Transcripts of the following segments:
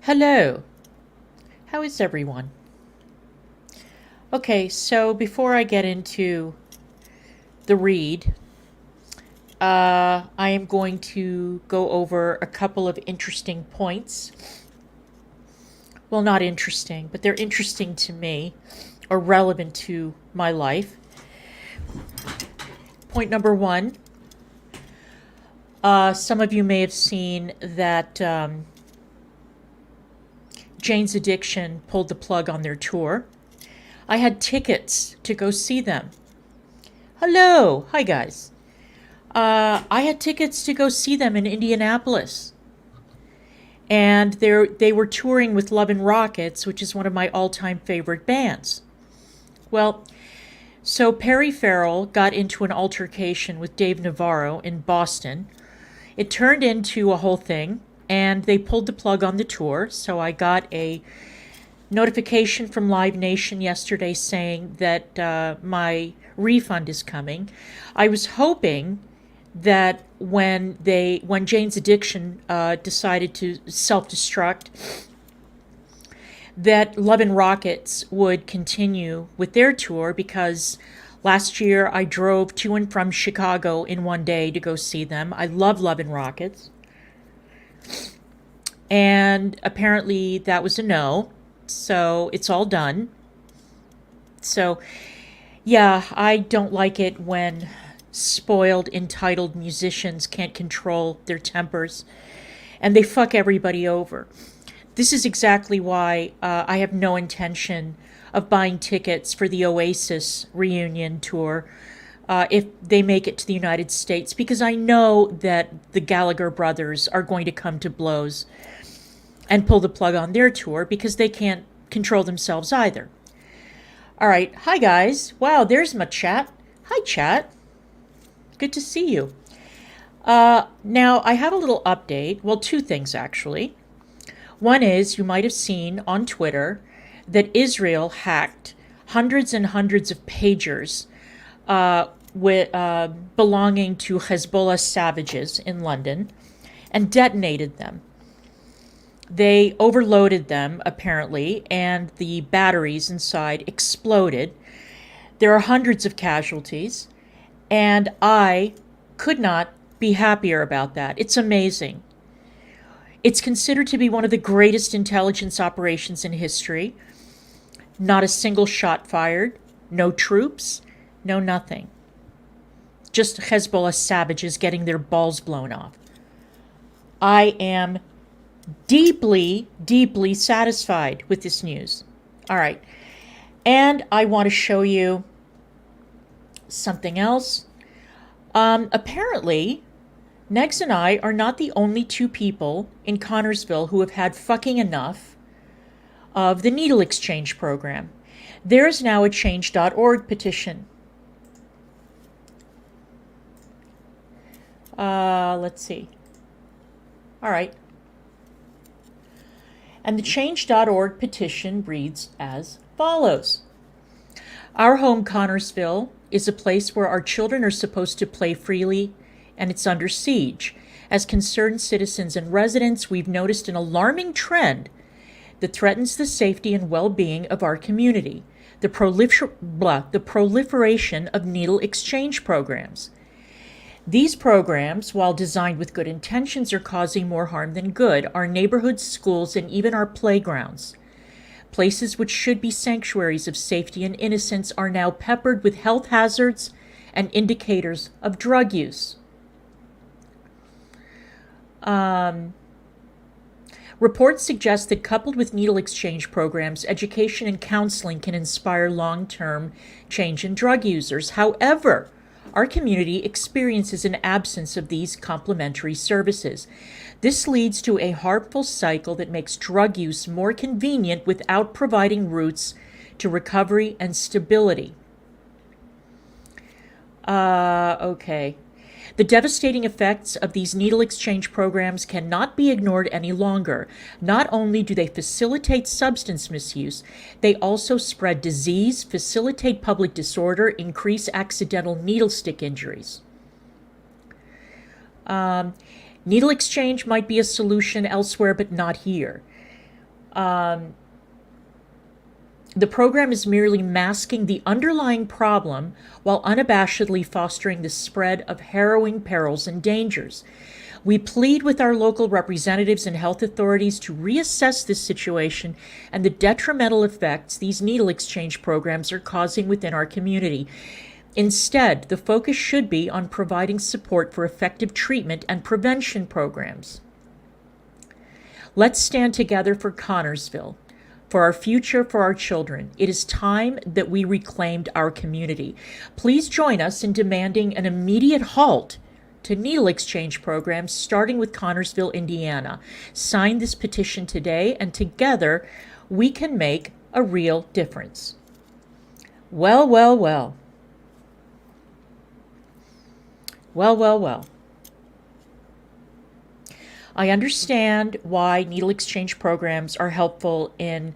Hello, how is everyone? Okay, so before I get into the read, I am going to go over a couple of interesting points. Well, not interesting, but they're interesting to me or relevant to my life. Point number one, some of you may have seen that Jane's Addiction pulled the plug on their tour. I had tickets to go see them. Hello, hi guys. I had tickets to go see them in Indianapolis. And they were touring with Love and Rockets, which is one of my all-time favorite bands. Well, so Perry Farrell got into an altercation with Dave Navarro in Boston. It turned into a whole thing, and they pulled the plug on the tour. So I got a notification from Live Nation yesterday saying that my refund is coming. I was hoping that when Jane's Addiction decided to self-destruct, that Love and Rockets would continue with their tour, because last year I drove to and from Chicago in one day to go see them. I love Love and Rockets. And apparently that was a no, so it's all done. So, yeah, I don't like it when spoiled, entitled musicians can't control their tempers and they fuck everybody over. This is exactly why I have no intention of buying tickets for the Oasis reunion tour if they make it to the United States, because I know that the Gallagher brothers are going to come to blows and pull the plug on their tour because they can't control themselves either. All right. Hi, guys. Wow, there's my chat. Hi, chat. Good to see you. Now, I have a little update. Well, two things, actually. One is, you might have seen on Twitter that Israel hacked hundreds and hundreds of pagers belonging to Hezbollah savages in London and detonated them. They overloaded them, apparently, and the batteries inside exploded. There are hundreds of casualties, and I could not be happier about that. It's amazing. It's considered to be one of the greatest intelligence operations in history. Not a single shot fired, no troops, no nothing. Just Hezbollah savages getting their balls blown off. I am deeply, deeply satisfied with this news. All right. And I want to show you something else. Apparently, Negs and I are not the only two people in Connersville who have had fucking enough of the needle exchange program. There is now a change.org petition. Let's see. All right. And the change.org petition reads as follows. Our home, Connersville, is a place where our children are supposed to play freely, and it's under siege. As concerned citizens and residents, we've noticed an alarming trend that threatens the safety and well-being of our community, the proliferation of needle exchange programs. These programs, while designed with good intentions, are causing more harm than good. Our neighborhoods, schools, and even our playgrounds, places which should be sanctuaries of safety and innocence, are now peppered with health hazards and indicators of drug use. Reports suggest that coupled with needle exchange programs, education and counseling can inspire long-term change in drug users. However, our community experiences an absence of these complementary services. This leads to a harmful cycle that makes drug use more convenient without providing routes to recovery and stability. Okay. The devastating effects of these needle exchange programs cannot be ignored any longer. Not only do they facilitate substance misuse, they also spread disease, facilitate public disorder, increase accidental needle stick injuries. Needle exchange might be a solution elsewhere, but not here. The program is merely masking the underlying problem while unabashedly fostering the spread of harrowing perils and dangers. We plead with our local representatives and health authorities to reassess this situation and the detrimental effects these needle exchange programs are causing within our community. Instead, the focus should be on providing support for effective treatment and prevention programs. Let's stand together for Connersville, for our future, for our children. It is time that we reclaimed our community. Please join us in demanding an immediate halt to needle exchange programs, starting with Connersville, Indiana. Sign this petition today, and together we can make a real difference. Well, well, well. Well, well, well. I understand why needle exchange programs are helpful in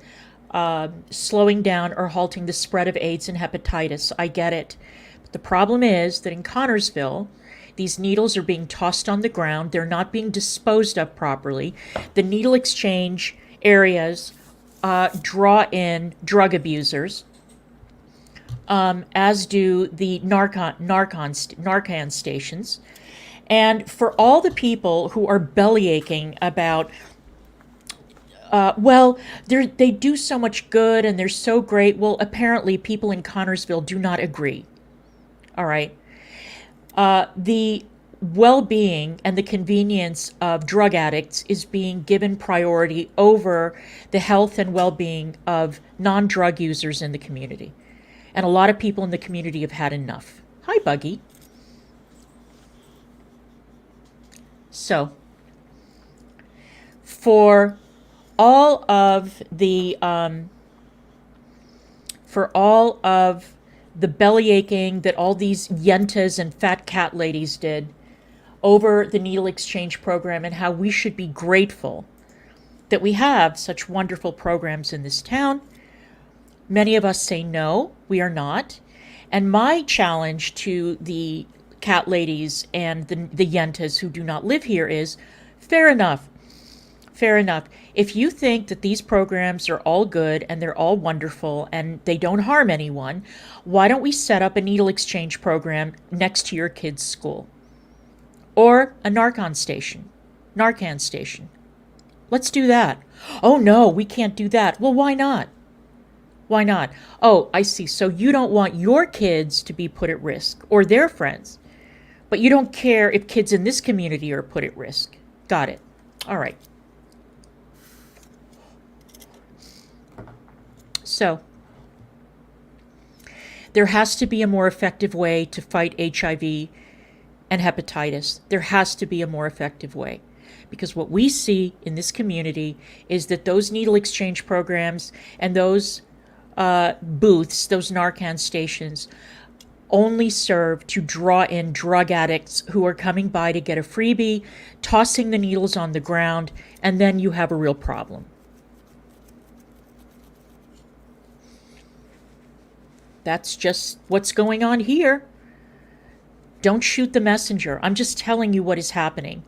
slowing down or halting the spread of AIDS and hepatitis. I get it. But the problem is that in Connersville, these needles are being tossed on the ground. They're not being disposed of properly. The needle exchange areas draw in drug abusers, as do the Narcan stations. And for all the people who are bellyaching about, well, they do so much good and they're so great. Well, apparently people in Connersville do not agree. All right. The well-being and the convenience of drug addicts is being given priority over the health and well-being of non-drug users in the community. And a lot of people in the community have had enough. Hi, Buggy. So, for all of the belly aching that all these yentas and fat cat ladies did over the needle exchange program, and how we should be grateful that we have such wonderful programs in this town, many of us say no, we are not. And my challenge to the cat ladies and the yentas who do not live here is, fair enough. Fair enough. If you think that these programs are all good and they're all wonderful and they don't harm anyone, why don't we set up a needle exchange program next to your kid's school? Or a Narcan station. Let's do that. Oh no, we can't do that. Well, why not? Why not? Oh, I see. So you don't want your kids to be put at risk, or their friends, but you don't care if kids in this community are put at risk. Got it. All right. So, there has to be a more effective way to fight HIV and hepatitis. There has to be a more effective way. Because what we see in this community is that those needle exchange programs and those booths, those Narcan stations, only serve to draw in drug addicts who are coming by to get a freebie, tossing the needles on the ground, and then you have a real problem. That's just what's going on here. Don't shoot the messenger. I'm just telling you what is happening.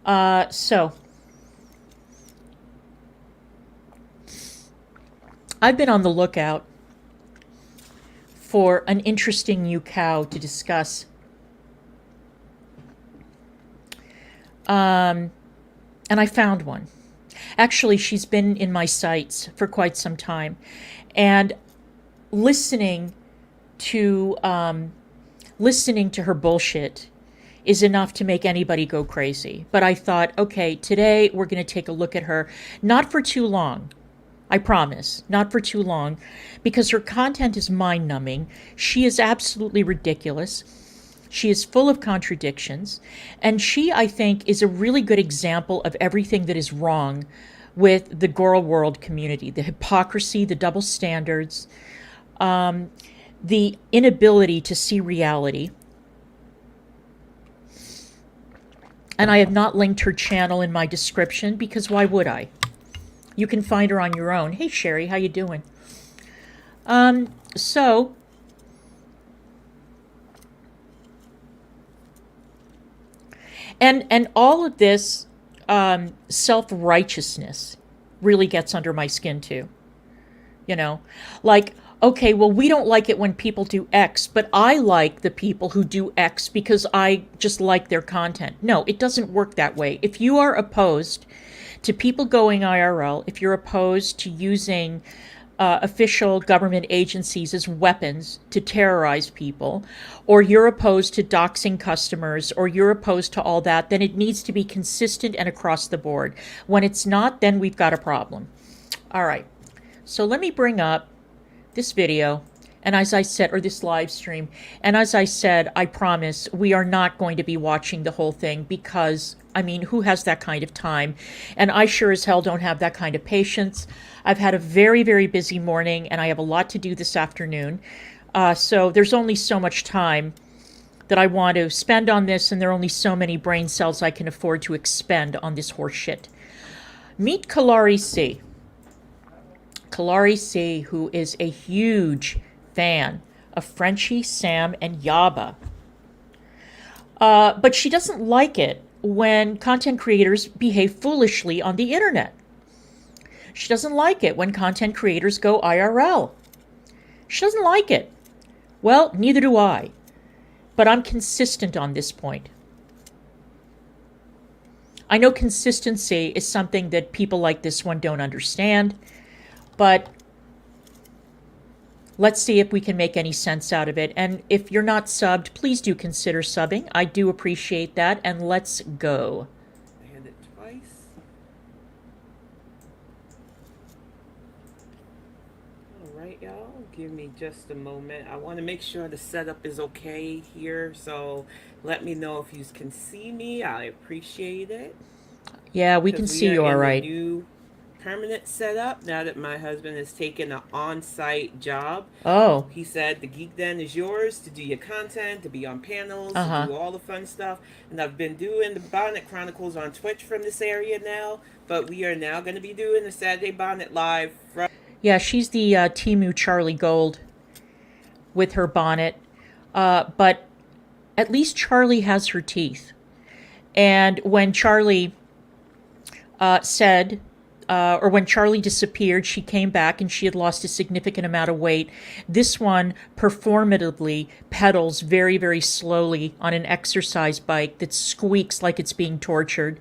So, I've been on the lookout for an interesting new cow to discuss. And I found one. Actually, she's been in my sights for quite some time. And listening to her bullshit is enough to make anybody go crazy. But I thought, okay, today we're going to take a look at her. Not for too long. I promise. Not for too long. Because her content is mind-numbing. She is absolutely ridiculous. She is full of contradictions. And she, I think, is a really good example of everything that is wrong with the girl world community. The hypocrisy, the double standards, the inability to see reality. And I have not linked her channel in my description because why would I? You can find her on your own. Hey, Sherry, how you doing? So, and all of this self-righteousness really gets under my skin too. You know, like, okay, well, we don't like it when people do X, but I like the people who do X because I just like their content. No, it doesn't work that way. If you are opposed to people going IRL, if you're opposed to using official government agencies as weapons to terrorize people, or you're opposed to doxing customers, or you're opposed to all that, then it needs to be consistent and across the board. When it's not, then we've got a problem. All right. So let me bring up this video, and as I said, or this live stream, and as I said, I promise we are not going to be watching the whole thing because, I mean, who has that kind of time? And I sure as hell don't have that kind of patience. I've had a very, very busy morning, and I have a lot to do this afternoon. So there's only so much time that I want to spend on this, and there are only so many brain cells I can afford to expend on this horse shit. Meet Collie C. Collie C, who is a huge fan of Frenchie, Sam, and Yaba. But she doesn't like it when content creators behave foolishly on the internet. She doesn't like it when content creators go IRL. She doesn't like it. Well, neither do I. But I'm consistent on this point. I know consistency is something that people like this one don't understand. But let's see if we can make any sense out of it. And if you're not subbed, please do consider subbing. I do appreciate that. And let's go. I hit it twice. All right, y'all. Give me just a moment. I want to make sure the setup is okay here. So let me know if you can see me. I appreciate it. Yeah, we can see you all right. New permanent setup now that my husband has taken an on-site job. Oh. He said the Geek Den is yours to do your content, to be on panels, to do all the fun stuff. And I've been doing the Bonnet Chronicles on Twitch from this area now, but we are now going to be doing the Saturday Bonnet Live from... Yeah, she's the Temu Charlie Gold with her bonnet. But at least Charlie has her teeth. And when Charlie or when Charlie disappeared, she came back and she had lost a significant amount of weight. This one performatively pedals very, very slowly on an exercise bike that squeaks like it's being tortured.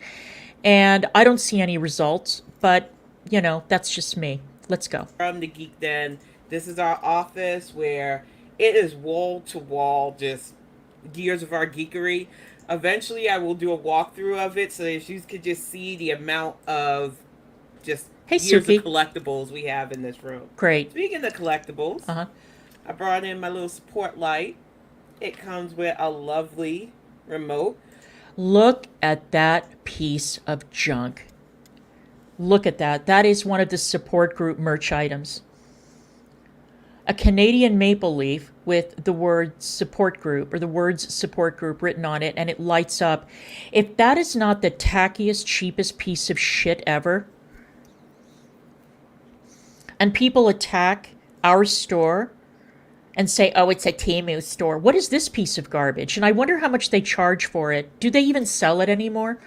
And I don't see any results, but, you know, that's just me. Let's go. From the Geek Den, this is our office where it is wall to wall, just gears of our geekery. Eventually, I will do a walkthrough of it so that you could just see the amount of just years of collectibles we have in this room. Great. Speaking of collectibles, I brought in my little support light. It comes with a lovely remote. Look at that piece of junk. Look at that. That is one of the support group merch items. A Canadian maple leaf with the word support group or the words support group written on it, and it lights up. If that is not the tackiest, cheapest piece of shit ever, and people attack our store and say, oh, it's a Temu store. What is this piece of garbage? And I wonder how much they charge for it. Do they even sell it anymore?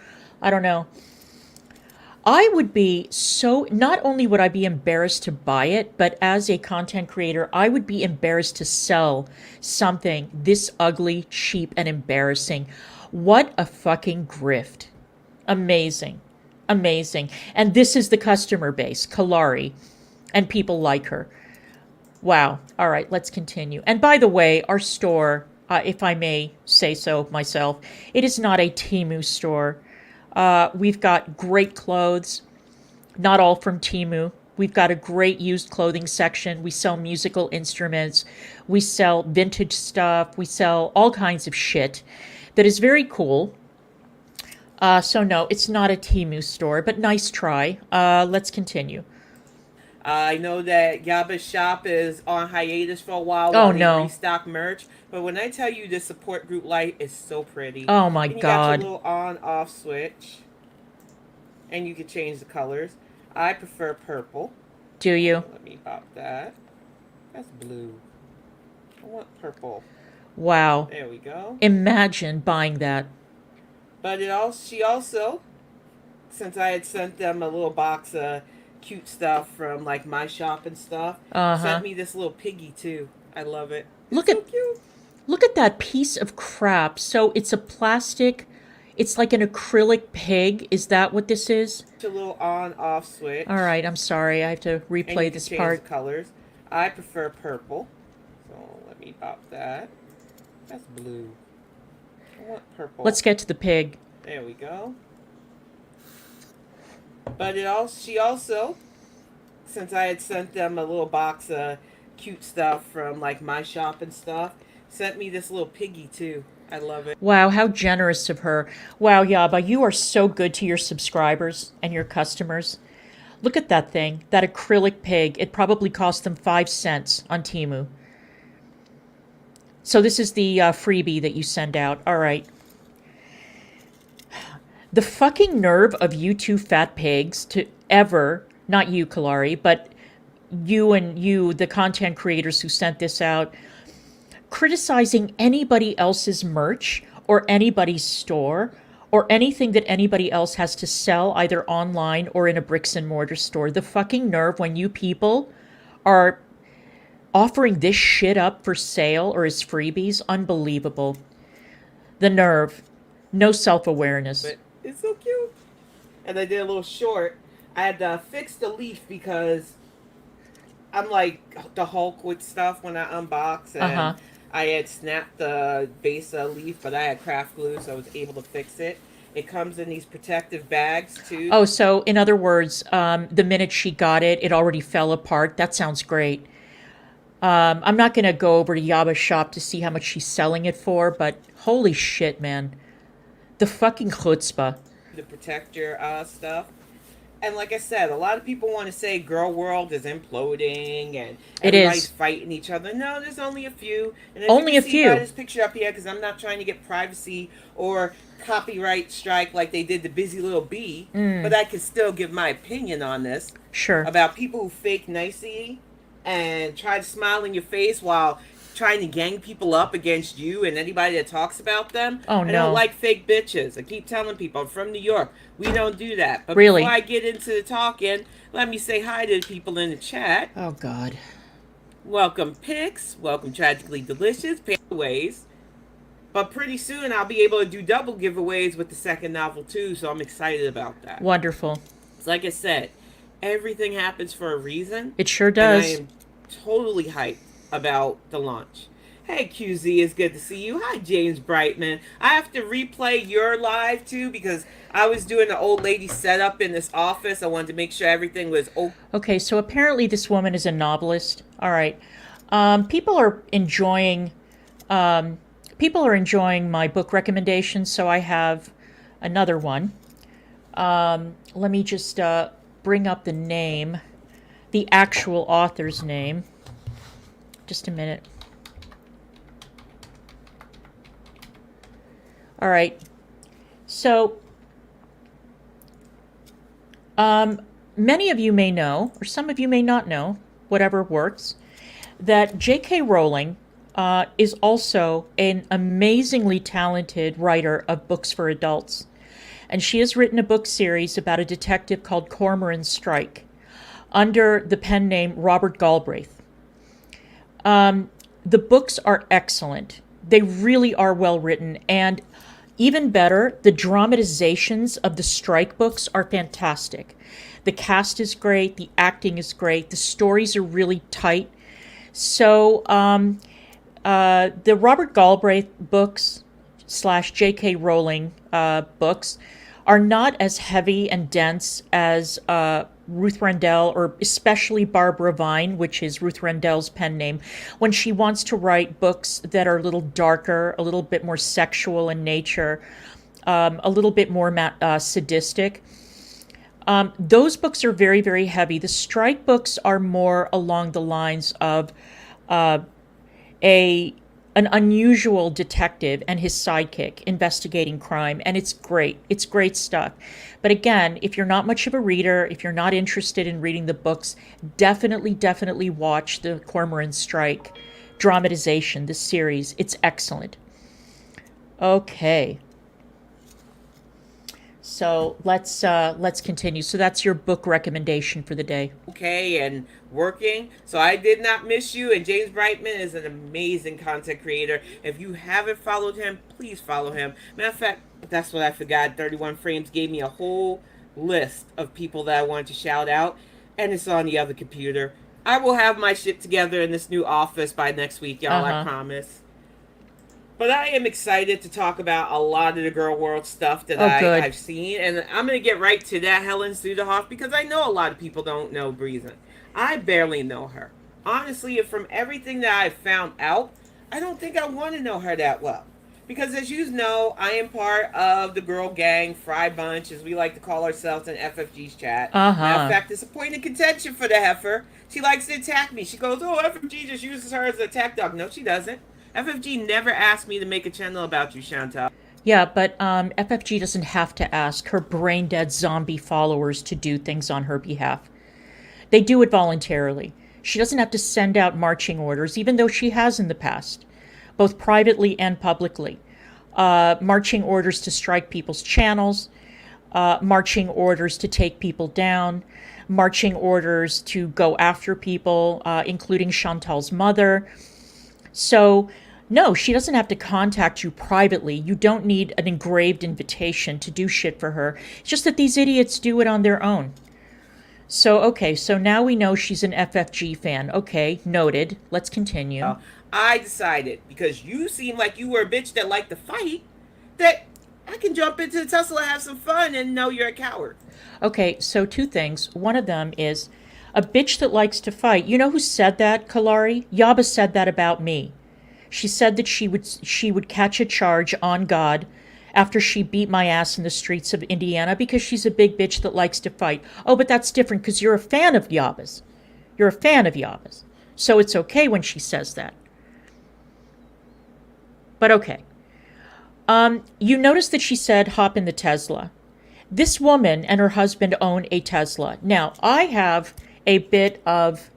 I don't know. I would be so, not only would I be embarrassed to buy it, but as a content creator, I would be embarrassed to sell something this ugly, cheap, and embarrassing. What a fucking grift. Amazing. Amazing. And this is the customer base, Collie, and people like her. Wow. All right, let's continue. And by the way, our store, if I may say so myself, it is not a Temu store. We've got great clothes, not all from Temu. We've got a great used clothing section. We sell musical instruments. We sell vintage stuff. We sell all kinds of shit that is very cool. So no, it's not a Temu store, but nice try. Let's continue. I know that Yaba's shop is on hiatus for a while while they restock merch. But when I tell you the support group light is so pretty. Oh my and you God. got your little on-off switch. And you can change the colors. I prefer purple. Do you? Let me pop that. That's blue. I want purple. Wow. There we go. Imagine buying that. But she also, since I had sent them a little box of cute stuff from like my shop and stuff. Uh-huh. Sent me this little piggy too. I love it. It's Look so at cute. look at that piece of crap. So it's a plastic, it's like an acrylic pig. Is that what this is? A little on-off All switch, right, I'm sorry. I have to and you replay can this change part. the colors. I prefer purple, so let me pop that. That's blue. I want purple. Let's get to the pig. There we go. But she also, since I had sent them a little box of cute stuff from like my shop and stuff, sent me this little piggy too. I love it. Wow, how generous of her. Wow, Yaba, you are so good to your subscribers and your customers. Look at that thing, that acrylic pig. It probably cost them 5 cents on Temu. So this is the freebie that you send out. All right. The fucking nerve of you two fat pigs to ever, not you, Kalari, but you, the content creators who sent this out, criticizing anybody else's merch or anybody's store or anything that anybody else has to sell either online or in a bricks and mortar store. The fucking nerve when you people are offering this shit up for sale or as freebies, unbelievable. The nerve. No self-awareness. But it's so cute. And I did a little short. I had to fix the leaf because I'm like the Hulk with stuff when I unbox, and I had snapped the base of the leaf, but I had craft glue, so I was able to fix it. It comes in these protective bags too. Oh, so in other words, the minute she got it, it already fell apart. That sounds great. I'm not going to go over to Yaba's shop to see how much she's selling it for, but holy shit, man. The fucking chutzpah. To protect your stuff. And like I said, a lot of people want to say girl world is imploding and everybody's fighting each other. No, there's only a few. And only a few. I got this picture up here because I'm not trying to get privacy or copyright strike like they did the Busy Little Bee. But I can still give my opinion on this. Sure. About people who fake nicety and try to smile in your face while trying to gang people up against you and anybody that talks about them. Oh, no. I don't like fake bitches. I keep telling people, I'm from New York. We don't do that. But really? Before I get into the talking, let me say hi to the people in the chat. Oh, God. Welcome, Pix. Welcome, Tragically Delicious. Giveaways. But pretty soon I'll be able to do double giveaways with the second novel, too. So I'm excited about that. Wonderful. So like I said, everything happens for a reason. It sure does. And I am totally hyped about the launch. Hey QZ, it's good to see you. Hi James Brightman. I have to replay your live too because I was doing the old lady setup in this office. I wanted to make sure everything was okay. So apparently this woman is a novelist. All right. People are enjoying my book recommendations, so I have another one. Let me just bring up the name, the actual author's name. Just a minute. All right. So, many of you may know, or some of you may not know, whatever works, that J.K. Rowling is also an amazingly talented writer of books for adults. And she has written a book series about a detective called Cormoran Strike under the pen name Robert Galbraith. The books are excellent. They really are well written. And even better, the dramatizations of the Strike books are fantastic. The cast is great. The acting is great. The stories are really tight. So the Robert Galbraith books / J.K. Rowling books are not as heavy and dense as Ruth Rendell, or especially Barbara Vine, which is Ruth Rendell's pen name, when she wants to write books that are a little darker, a little bit more sexual in nature, a little bit more sadistic. Those books are very, very heavy. The Strike books are more along the lines of an unusual detective and his sidekick investigating crime, and it's great. It's great stuff. But again, if you're not much of a reader, if you're not interested in reading the books, definitely watch the Cormoran Strike dramatization, this series. It's excellent. Okay. So let's continue. So that's your book recommendation for the day. Okay, and working. So I did not miss you. And James Brightman is an amazing content creator. If you haven't followed him, please follow him. Matter of fact, that's what I forgot. 31 Frames gave me a whole list of people that I wanted to shout out, and it's on the other computer. I will have my shit together in this new office by next week, y'all. I promise. But I am excited to talk about a lot of the girl world stuff that Good. I've seen. And I'm going to get right to that, Helen Suderhoff, because I know a lot of people don't know Breezen. I barely know her. Honestly, from everything that I've found out, I don't think I want to know her that well. Because as you know, I am part of the girl gang, Fry Bunch, as we like to call ourselves in FFG's chat. Matter of fact, it's a point of contention for the heifer. She likes to attack me. She goes, oh, FFG just uses her as an attack dog. No, she doesn't. FFG never asked me to make a channel about you, Chantal. Yeah, but FFG doesn't have to ask her brain dead zombie followers to do things on her behalf. They do it voluntarily. She doesn't have to send out marching orders, even though she has in the past, both privately and publicly. Marching orders to strike people's channels, marching orders to take people down, marching orders to go after people, including Chantal's mother. So, no, she doesn't have to contact you privately. You don't need an engraved invitation to do shit for her. It's just that these idiots do it on their own. So, okay, so now we know she's an FFG fan. Okay, noted. Let's continue. I decided, because you seem like you were a bitch that liked to fight, that I can jump into the Tesla, have some fun, and know you're a coward. Okay, so two things. One of them is a bitch that likes to fight. You know who said that, Kalari? Yaba said that about me. She said that she would catch a charge on God after she beat my ass in the streets of Indiana because she's a big bitch that likes to fight. Oh, but that's different because you're a fan of Yaba's. You're a fan of Yaba's. So it's okay when she says that. But okay. You notice that she said hop in the Tesla. This woman and her husband own a Tesla. Now, I have a bit of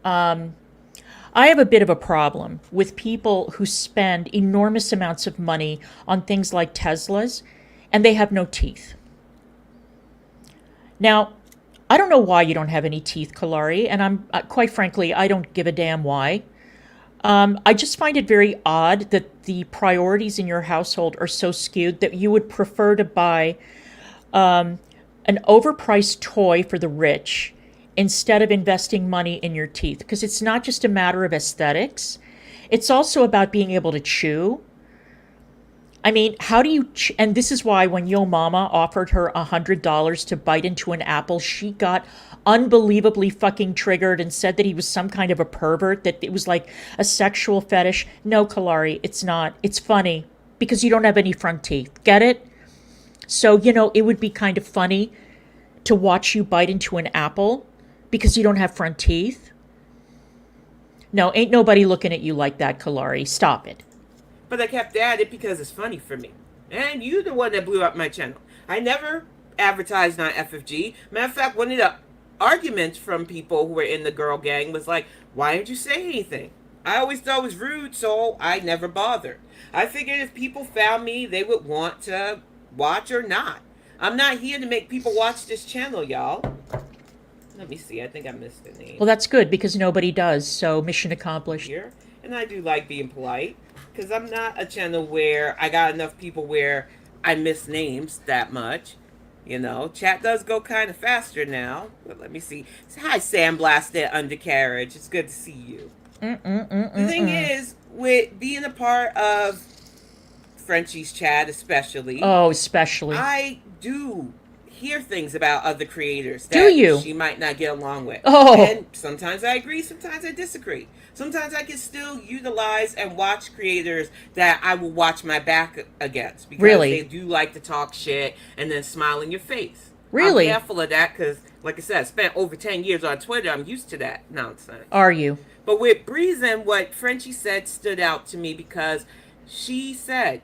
a problem with people who spend enormous amounts of money on things like Teslas and they have no teeth. Now, I don't know why you don't have any teeth, Kalari, and I'm quite frankly, I don't give a damn why. I just find it very odd that the priorities in your household are so skewed that you would prefer to buy an overpriced toy for the rich instead of investing money in your teeth. Because it's not just a matter of aesthetics. It's also about being able to chew. I mean, how do you... and this is why when Yo Mama offered her $100 to bite into an apple, she got unbelievably fucking triggered and said that he was some kind of a pervert, that it was like a sexual fetish. No, Kalari, it's not. It's funny because you don't have any front teeth. Get it? So, it would be kind of funny to watch you bite into an apple because you don't have front teeth. No, ain't nobody looking at you like that, Kalari. Stop it. But I kept at it because it's funny for me. And you the one that blew up my channel. I never advertised on FFG. Matter of fact, one of the arguments from people who were in the girl gang was like, why didn't you say anything? I always thought it was rude, so I never bothered. I figured if people found me, they would want to watch or not. I'm not here to make people watch this channel, y'all. Let me see. I think I missed the name. Well, that's good because nobody does, so mission accomplished. Here. And I do like being polite because I'm not a channel where I got enough people where I miss names that much. Chat does go kind of faster now. But let me see. Hi, Sandblasted Undercarriage. It's good to see you. The thing is, with being a part of Frenchie's chat especially. Oh, especially. I do hear things about other creators that she might not get along with. Oh. And sometimes I agree, sometimes I disagree. Sometimes I can still utilize and watch creators that I will watch my back against. Because they do like to talk shit and then smile in your face. Really? I'm careful of that because, like I said, I spent over 10 years on Twitter. I'm used to that nonsense. Are you? But with Breezen, what Frenchie said stood out to me because she said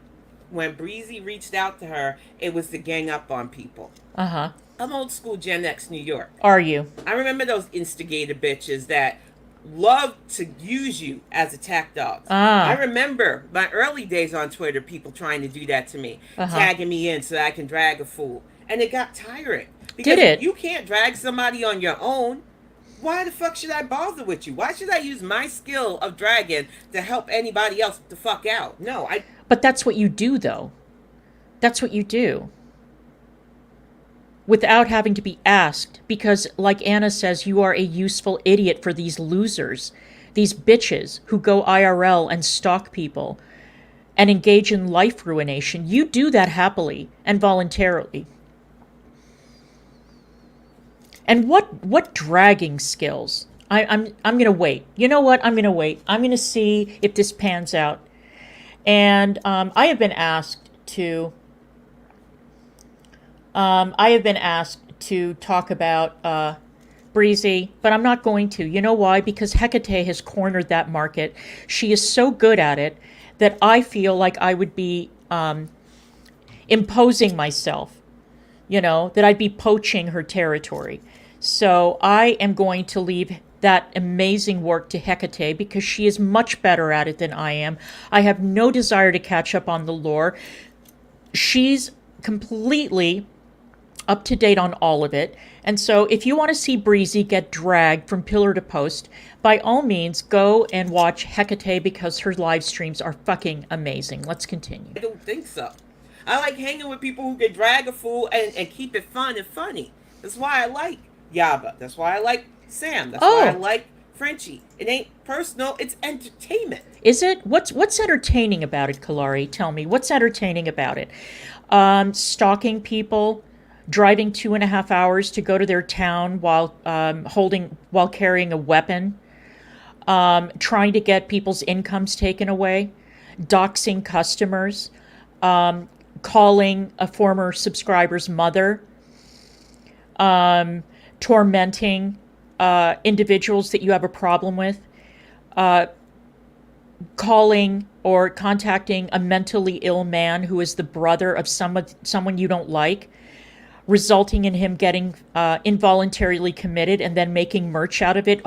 when Breezy reached out to her, it was to gang up on people. Uh-huh. I'm old school Gen X New York. Are you? I remember those instigator bitches that love to use you as attack dogs. I Ah, remember my early days on Twitter, people trying to do that to me, uh-huh. tagging me in so that I can drag a fool. And it got tiring. Did Because if it? you can't drag somebody on your own, why the fuck should I bother with you? Why should I use my skill of dragging to help anybody else the fuck out? No, I But that's what you do, though. That's what you do. Without having to be asked, because, like Anna says, you are a useful idiot for these losers, these bitches who go IRL and stalk people and engage in life ruination. You do that happily and voluntarily. And what dragging skills? I'm gonna wait. You know what? I'm gonna wait. I'm gonna see if this pans out. And I have been asked to. I have been asked to talk about Breezy, but I'm not going to. You know why? Because Hecate has cornered that market. She is so good at it that I feel like I would be imposing myself, that I'd be poaching her territory. So I am going to leave that amazing work to Hecate because she is much better at it than I am. I have no desire to catch up on the lore. She's completely up to date on all of it. And so if you want to see Breezy get dragged from pillar to post, by all means, go and watch Hecate because her live streams are fucking amazing. Let's continue. don't think so. I like hanging with people who can drag a fool and keep it fun and funny. That's why I like Yaba. That's why I like Sam. That's why I Oh, like Frenchie. It ain't personal, it's entertainment. is it? What's entertaining about it, Kalari? Tell me, what's entertaining about it? Stalking people, driving 2.5 hours to go to their town while while carrying a weapon, trying to get people's incomes taken away, doxing customers, calling a former subscriber's mother, tormenting individuals that you have a problem with, calling or contacting a mentally ill man who is the brother of someone you don't like, resulting in him getting involuntarily committed and then making merch out of it.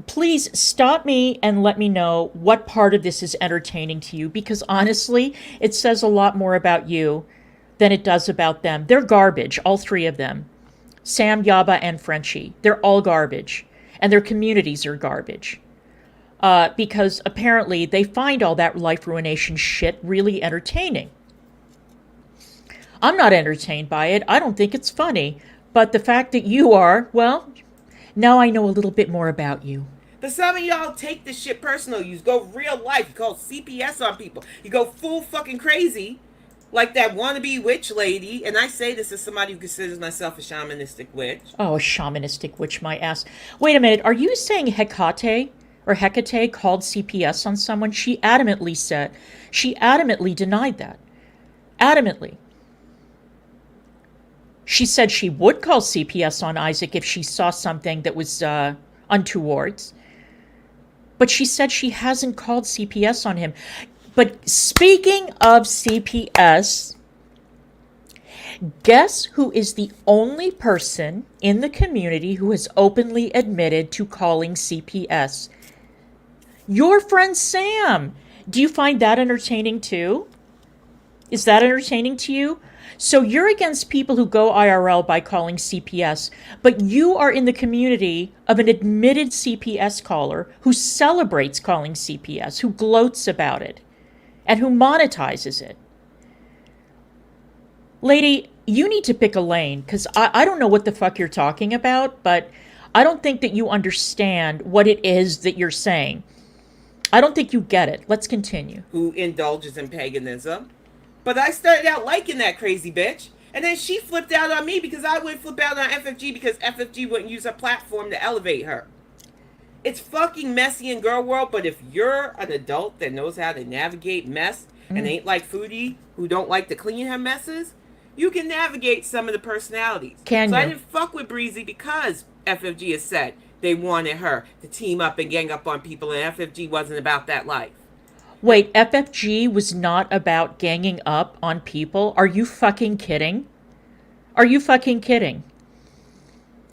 Please stop me and let me know what part of this is entertaining to you, because honestly, it says a lot more about you than it does about them. They're garbage, all three of them. Sam, Yaba, and Frenchie. They're all garbage. And their communities are garbage. Because apparently they find all that life ruination shit really entertaining. I'm not entertained by it. I don't think it's funny. But the fact that you are, well, now I know a little bit more about you. But some of y'all take this shit personal. You go real life. You call CPS on people. You go full fucking crazy. Like that wannabe witch lady. And I say this as somebody who considers myself a shamanistic witch. Oh, a shamanistic witch, my ass. Wait a minute. Are you saying Hecate or Hecate called CPS on someone? She adamantly denied that. Adamantly. She said she would call CPS on Isaac if she saw something that was untoward. But she said she hasn't called CPS on him. But speaking of CPS, guess who is the only person in the community who has openly admitted to calling CPS? Your friend Sam. Do you find that entertaining too? Is that entertaining to you? So you're against people who go IRL by calling CPS, but you are in the community of an admitted CPS caller who celebrates calling CPS, who gloats about it, and who monetizes it. Lady, you need to pick a lane, because I don't know what the fuck you're talking about, but I don't think that you understand what it is that you're saying. I don't think you get it. Let's continue. Who indulges in paganism. But I started out liking that crazy bitch. And then she flipped out on me because I wouldn't flip out on FFG because FFG wouldn't use her platform to elevate her. It's fucking messy in girl world, but if you're an adult that knows how to navigate mess and ain't like Foodie who don't like to clean her messes, you can navigate some of the personalities. Can so you? I didn't fuck with Breezy because FFG has said they wanted her to team up and gang up on people, and FFG wasn't about that life. Wait, FFG was not about ganging up on people? Are you fucking kidding? Are you fucking kidding?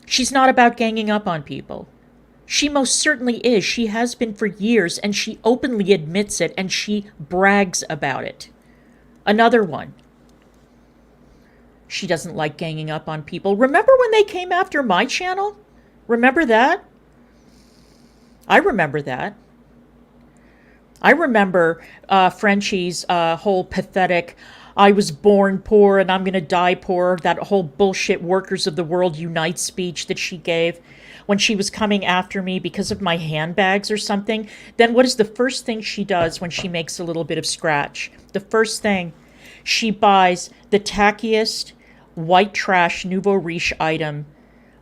She's not about ganging up on people. She most certainly is. She has been for years, and she openly admits it, and she brags about it. Another one. She doesn't like ganging up on people. Remember when they came after my channel? Remember that? I remember that. I remember Frenchie's whole pathetic, I was born poor and I'm going to die poor, that whole bullshit Workers of the World Unite speech that she gave when she was coming after me because of my handbags or something. Then what is the first thing she does when she makes a little bit of scratch? The first thing, she buys the tackiest white trash nouveau riche item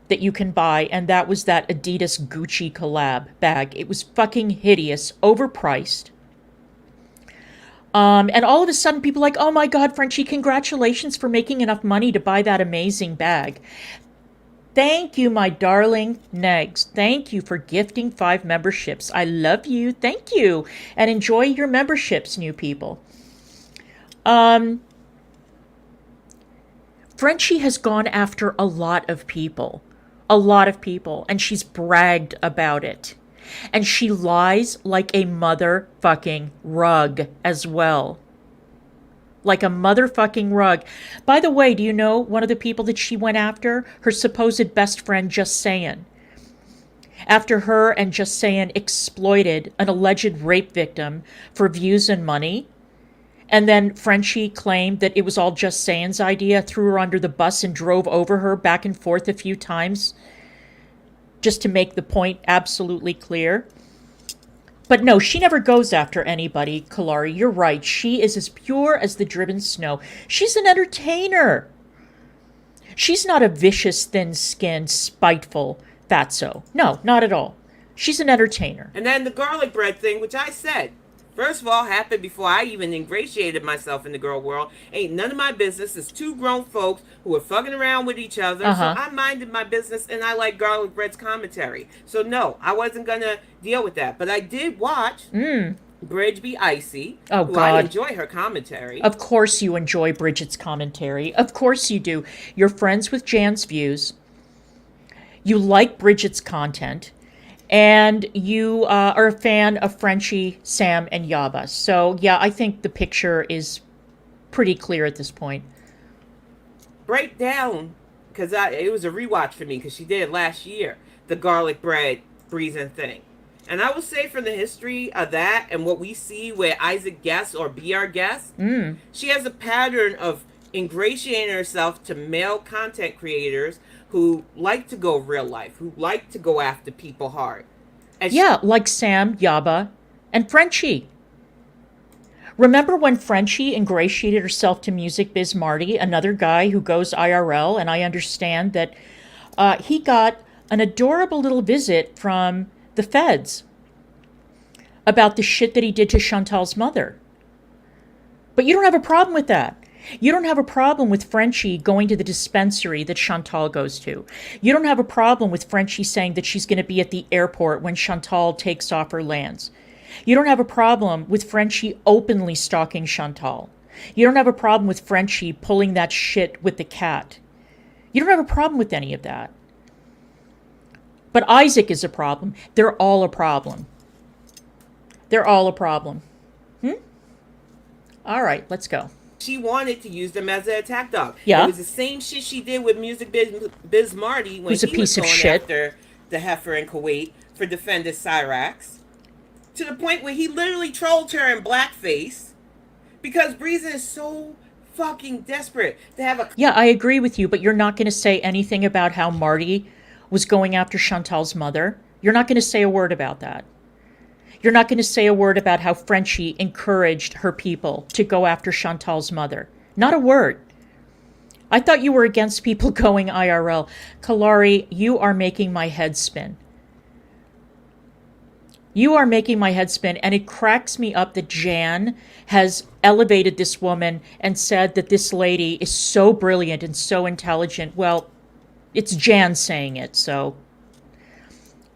that you can buy, and that was that Adidas Gucci collab bag. It was fucking hideous, overpriced. And all of a sudden people are like, oh my God, Frenchie, congratulations for making enough money to buy that amazing bag. Thank you, my darling Negs. Thank you for gifting 5 memberships. I love you. Thank you. And enjoy your memberships, new people. Frenchie has gone after a lot of people. A lot of people. And she's bragged about it. And she lies like a motherfucking rug as well. Like a motherfucking rug. By the way, do you know one of the people that she went after? Her supposed best friend, Just Sayin. After her and Just Sayin exploited an alleged rape victim for views and money. And then Frenchie claimed that it was all Just Sayin's idea, threw her under the bus and drove over her back and forth a few times. Just to make the point absolutely clear. But no, she never goes after anybody, Kalari. You're right. She is as pure as the driven snow. She's an entertainer. She's not a vicious, thin-skinned, spiteful fatso. No, not at all. She's an entertainer. And then the garlic bread thing, which I said, first of all, happened before I even ingratiated myself in the girl world. Ain't none of my business. It's 2 grown folks who are fucking around with each other. So I minded my business, and I like garlic bread's commentary. So no, I wasn't going to deal with that. But I did watch Bridge Be Icy. Oh, who God. I enjoy her commentary. Of course you enjoy Bridget's commentary. Of course you do. You're friends with Jan's views. You like Bridget's content. And you are a fan of Frenchie, Sam, and Yaba. So, yeah, I think the picture is pretty clear at this point. Break down, because it was a rewatch for me, because she did it last year, the garlic bread freezing thing. And I will say from the history of that and what we see where Isaac guests or be our guest, she has a pattern of ingratiating herself to male content creators who like to go real life, who like to go after people hard. And yeah, like Sam, Yaba, and Frenchie. Remember when Frenchie ingratiated herself to Music Biz Marty, another guy who goes IRL, and I understand that he got an adorable little visit from the feds about the shit that he did to Chantal's mother. But you don't have a problem with that. You don't have a problem with Frenchie going to the dispensary that Chantal goes to. You don't have a problem with Frenchie saying that she's going to be at the airport when Chantal takes off or lands. You don't have a problem with Frenchie openly stalking Chantal. You don't have a problem with Frenchie pulling that shit with the cat. You don't have a problem with any of that. But Isaac is a problem. They're all a problem. They're all a problem. All right, let's go. she wanted to use them as an attack dog. Yeah. It was the same shit she did with Music Biz Marty when Who's a he piece was of going shit. after the heifer in Kuwait for defending Cyrax. To the point where he literally trolled her in blackface because Breezen is so fucking desperate to have a... Yeah, I agree with you, but you're not going to say anything about how Marty was going after Chantal's mother. You're not going to say a word about that. You're not going to say a word about how Frenchie encouraged her people to go after Chantal's mother. Not a word. I thought you were against people going IRL. Kalari, you are making my head spin. You are making my head spin, and it cracks me up that Jan has elevated this woman and said that this lady is so brilliant and so intelligent. Well, it's Jan saying it, so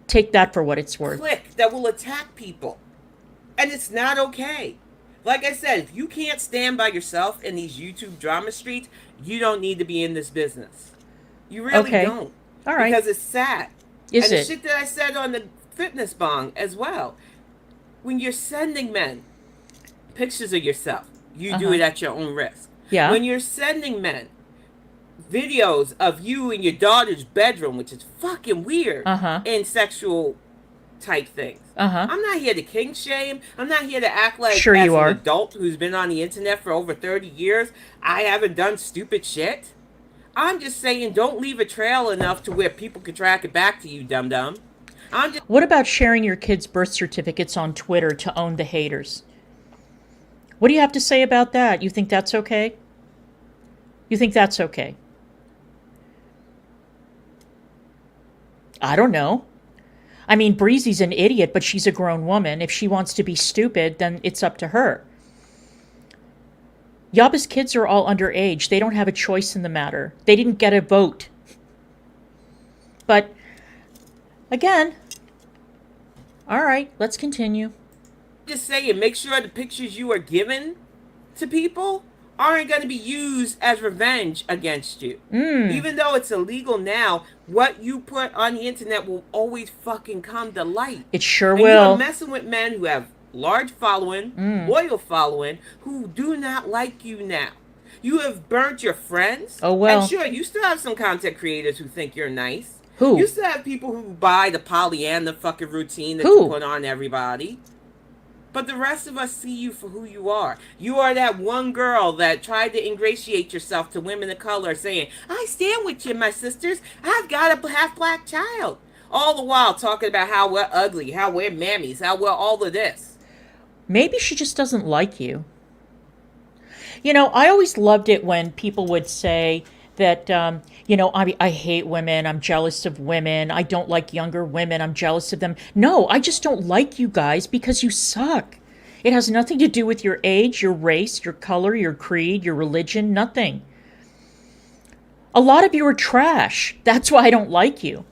take that for what it's worth. Clique that will attack people. And it's not okay. Like I said, if you can't stand by yourself in these YouTube drama streets, you don't need to be in this business. You really don't. All right. Because it's sad. Is and it? the shit that I said on the fitness bong as well. When you're sending men pictures of yourself, you do it at your own risk. Yeah. When you're sending men videos of you in your daughter's bedroom, which is fucking weird, in sexual type things. I'm not here to king shame. I'm not here to act like Sure as you an are. adult who's been on the internet for over 30 years, I haven't done stupid shit. I'm just saying don't leave a trail enough to where people can track it back to you, dum-dum. What about sharing your kids' birth certificates on Twitter to own the haters? What do you have to say about that? You think that's okay? You think that's okay? I don't know. I mean, Breezy's an idiot, but she's a grown woman. If she wants to be stupid, then it's up to her. Yaba's kids are all underage. They don't have a choice in the matter. They didn't get a vote. But, again, all right, let's continue. Just saying, make sure the pictures you are given to people aren't going to be used as revenge against you. Even though it's illegal now, what you put on the internet will always fucking come to light. It sure and will. You're messing with men who have large following, loyal following, who do not like you now. You have burnt your friends. Oh, well. And sure, you still have some content creators who think you're nice. Who? You still have people who buy the Pollyanna fucking routine that you put on everybody. But the rest of us see you for who you are. You are that one girl that tried to ingratiate yourself to women of color saying, I stand with you, my sisters. I've got a half-black child. All the while talking about how we're ugly, how we're mammies, how we're all of this. Maybe she just doesn't like you. You know, I always loved it when people would say that, I hate women, I'm jealous of women, I don't like younger women, I'm jealous of them. No, I just don't like you guys because you suck. It has nothing to do with your age, your race, your color, your creed, your religion, nothing. A lot of you are trash. That's why I don't like you.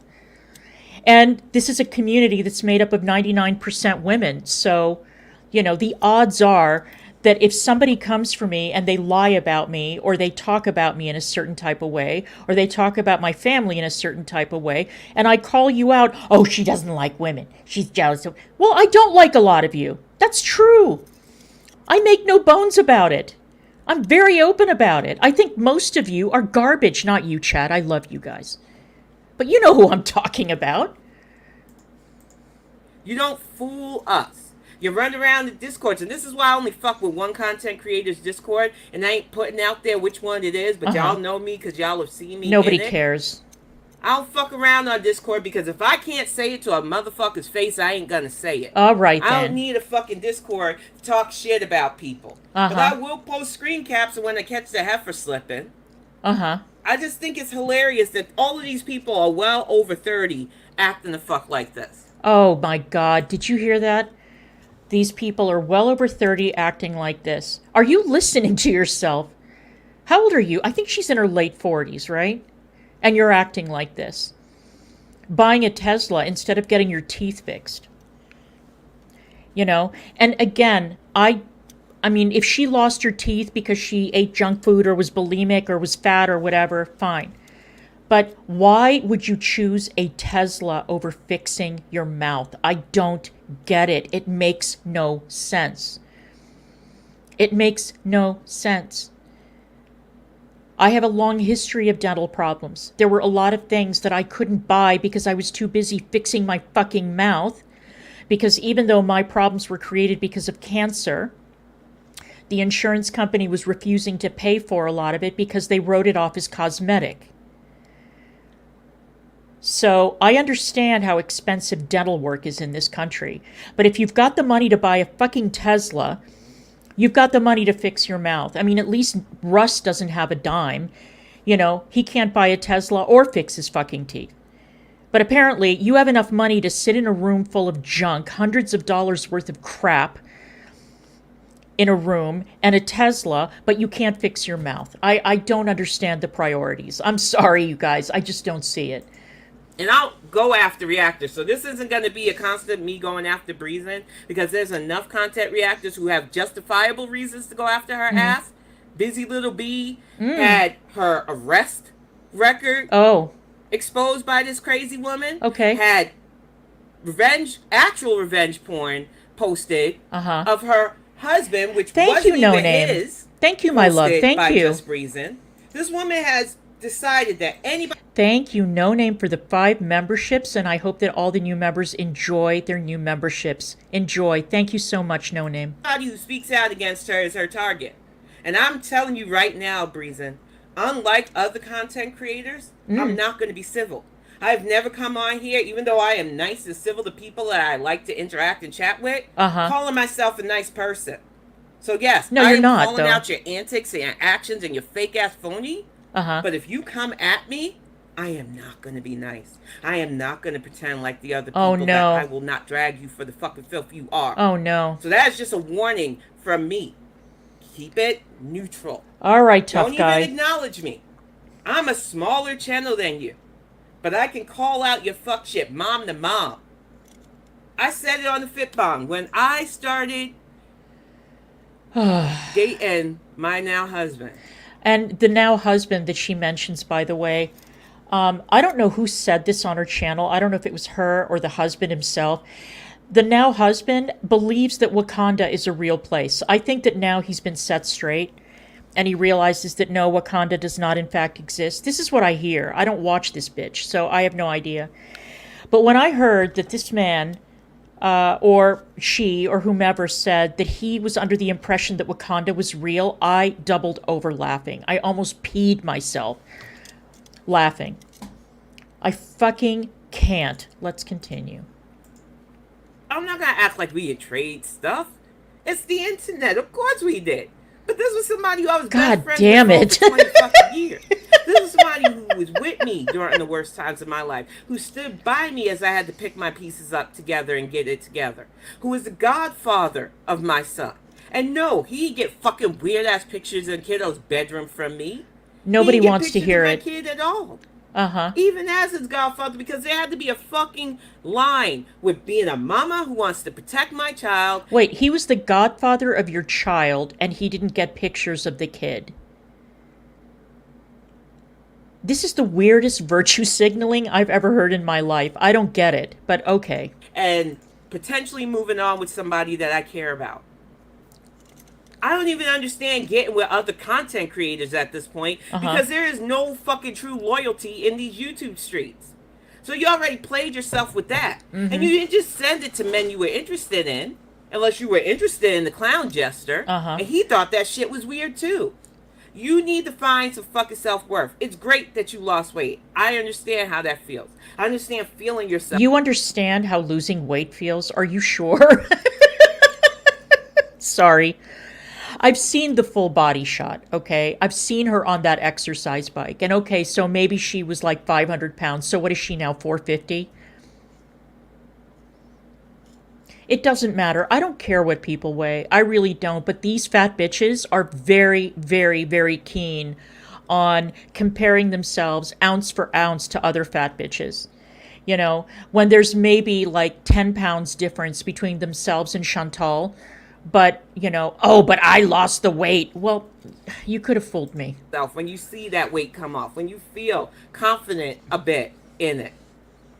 And this is a community that's made up of 99% women. So, the odds are that if somebody comes for me and they lie about me, or they talk about me in a certain type of way, or they talk about my family in a certain type of way, and I call you out, oh, she doesn't like women, she's jealous of... Well, I don't like a lot of you. That's true. I make no bones about it. I'm very open about it. I think most of you are garbage. Not you, Chad. I love you guys. But you know who I'm talking about. You don't fool us. You run around the Discords, and this is why I only fuck with one content creator's Discord, and I ain't putting out there which one it is, but y'all know me because y'all have seen me. Nobody cares. I don't fuck around on Discord because if I can't say it to a motherfucker's face, I ain't gonna say it. All right, then. I don't need a fucking Discord to talk shit about people. But I will post screen caps when I catch the heifer slipping. I just think it's hilarious that all of these people are well over 30 acting the fuck like this. Oh, my God. Did you hear that? These people are well over 30 acting like this. Are you listening to yourself? How old are you? I think she's in her late 40s, right? And you're acting like this. Buying a Tesla instead of getting your teeth fixed. And again, I mean, if she lost her teeth because she ate junk food or was bulimic or was fat or whatever, fine. But why would you choose a Tesla over fixing your mouth? I don't get it. It makes no sense. It makes no sense. I have a long history of dental problems. There were a lot of things that I couldn't buy because I was too busy fixing my fucking mouth. Because even though my problems were created because of cancer, the insurance company was refusing to pay for a lot of it because they wrote it off as cosmetic. So I understand how expensive dental work is in this country. But if you've got the money to buy a fucking Tesla, you've got the money to fix your mouth. I mean, at least Russ doesn't have a dime. He can't buy a Tesla or fix his fucking teeth. But apparently you have enough money to sit in a room full of junk, hundreds of dollars worth of crap in a room, and a Tesla, but you can't fix your mouth. I don't understand the priorities. I'm sorry, you guys. I just don't see it. And I'll go after reactors. So this isn't going to be a constant me going after Breezen, because there's enough content reactors who have justifiable reasons to go after her ass. Busy Little Bee had her arrest record exposed by this crazy woman. Okay. Had actual revenge porn posted Uh-huh. of her husband, which Thank wasn't you, No even Name. his, Thank you, my love. posted Thank by you. Just Reason. This woman has decided that anybody Thank you, No Name, for the 5 memberships, and I hope that all the new members enjoy their new memberships. Enjoy. Thank you so much, No Name. who speaks out against her is her target. And I'm telling you right now, Breezen, unlike other content creators, I'm not going to be civil. I've never come on here, even though I am nice and civil to people that I like to interact and chat with, calling myself a nice person. So yes, No, I you're am not, calling though. out your antics and your actions and your fake ass phony. But if you come at me, I am not going to be nice. I am not going to pretend like the other people that I will not drag you for the fucking filth you are. Oh, no. So that's just a warning from me. Keep it neutral. All right, tough guy. Don't even acknowledge me. I'm a smaller channel than you. But I can call out your fuck shit mom to mom. I said it on the Fit Bong when I started dating my now husband. And the now husband that she mentions, by the way, I don't know who said this on her channel. I don't know if it was her or the husband himself. The now husband believes that Wakanda is a real place. I think that now he's been set straight and he realizes that no, Wakanda does not in fact exist. This is what I hear. I don't watch this bitch, so I have no idea. But when I heard that this man or she or whomever said that he was under the impression that Wakanda was real, I doubled over laughing. I almost peed myself laughing. I fucking can't. Let's continue. I'm not going to act like we did trade stuff. It's the internet. Of course we did. But this was somebody who I was best friends with for 20 fucking years. This was somebody who was with me during the worst times of my life, who stood by me as I had to pick my pieces up together and get it together, who was the godfather of my son. And no, he didn't get fucking weird-ass pictures in kiddo's bedroom from me. Nobody wants to hear it. He didn't get pictures of my kid at all. Even as his godfather, because there had to be a fucking line with being a mama who wants to protect my child. Wait, he was the godfather of your child and he didn't get pictures of the kid. This is the weirdest virtue signaling I've ever heard in my life. I don't get it, but okay. And potentially moving on with somebody that I care about. I don't even understand getting with other content creators at this point because there is no fucking true loyalty in these YouTube streets. So you already played yourself with that. And you didn't just send it to men you were interested in, unless you were interested in the clown jester. And he thought that shit was weird too. You need to find some fucking self-worth. It's great that you lost weight. I understand how that feels. I understand feeling yourself. You understand how losing weight feels? Are you sure? Sorry. I've seen the full body shot, okay? I've seen her on that exercise bike. And okay, so maybe she was like 500 pounds. So what is she now, 450? It doesn't matter. I don't care what people weigh. I really don't. But these fat bitches are very, very, very keen on comparing themselves ounce for ounce to other fat bitches. You know, when there's maybe like 10 pounds difference between themselves and Chantal. But, you know, oh, but I lost the weight. Well, you could have fooled me. When you see that weight come off, when you feel confident a bit in it.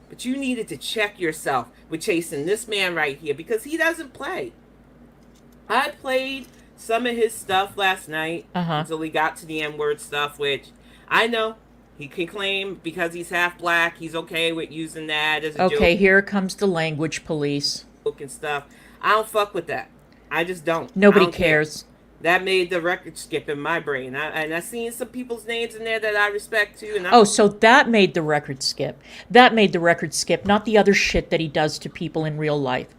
But you needed to check yourself with chasing this man right here because he doesn't play. I played some of his stuff last night until we got to the N-word stuff, which I know he can claim because he's half black. He's okay with using that as a joke. Okay, here comes the language police. And stuff. I don't fuck with that. I just don't. Nobody cares. That made the record skip in my brain. And I seen some people's names in there that I respect too. And oh, so that made the record skip. That made the record skip, not the other shit that he does to people in real life.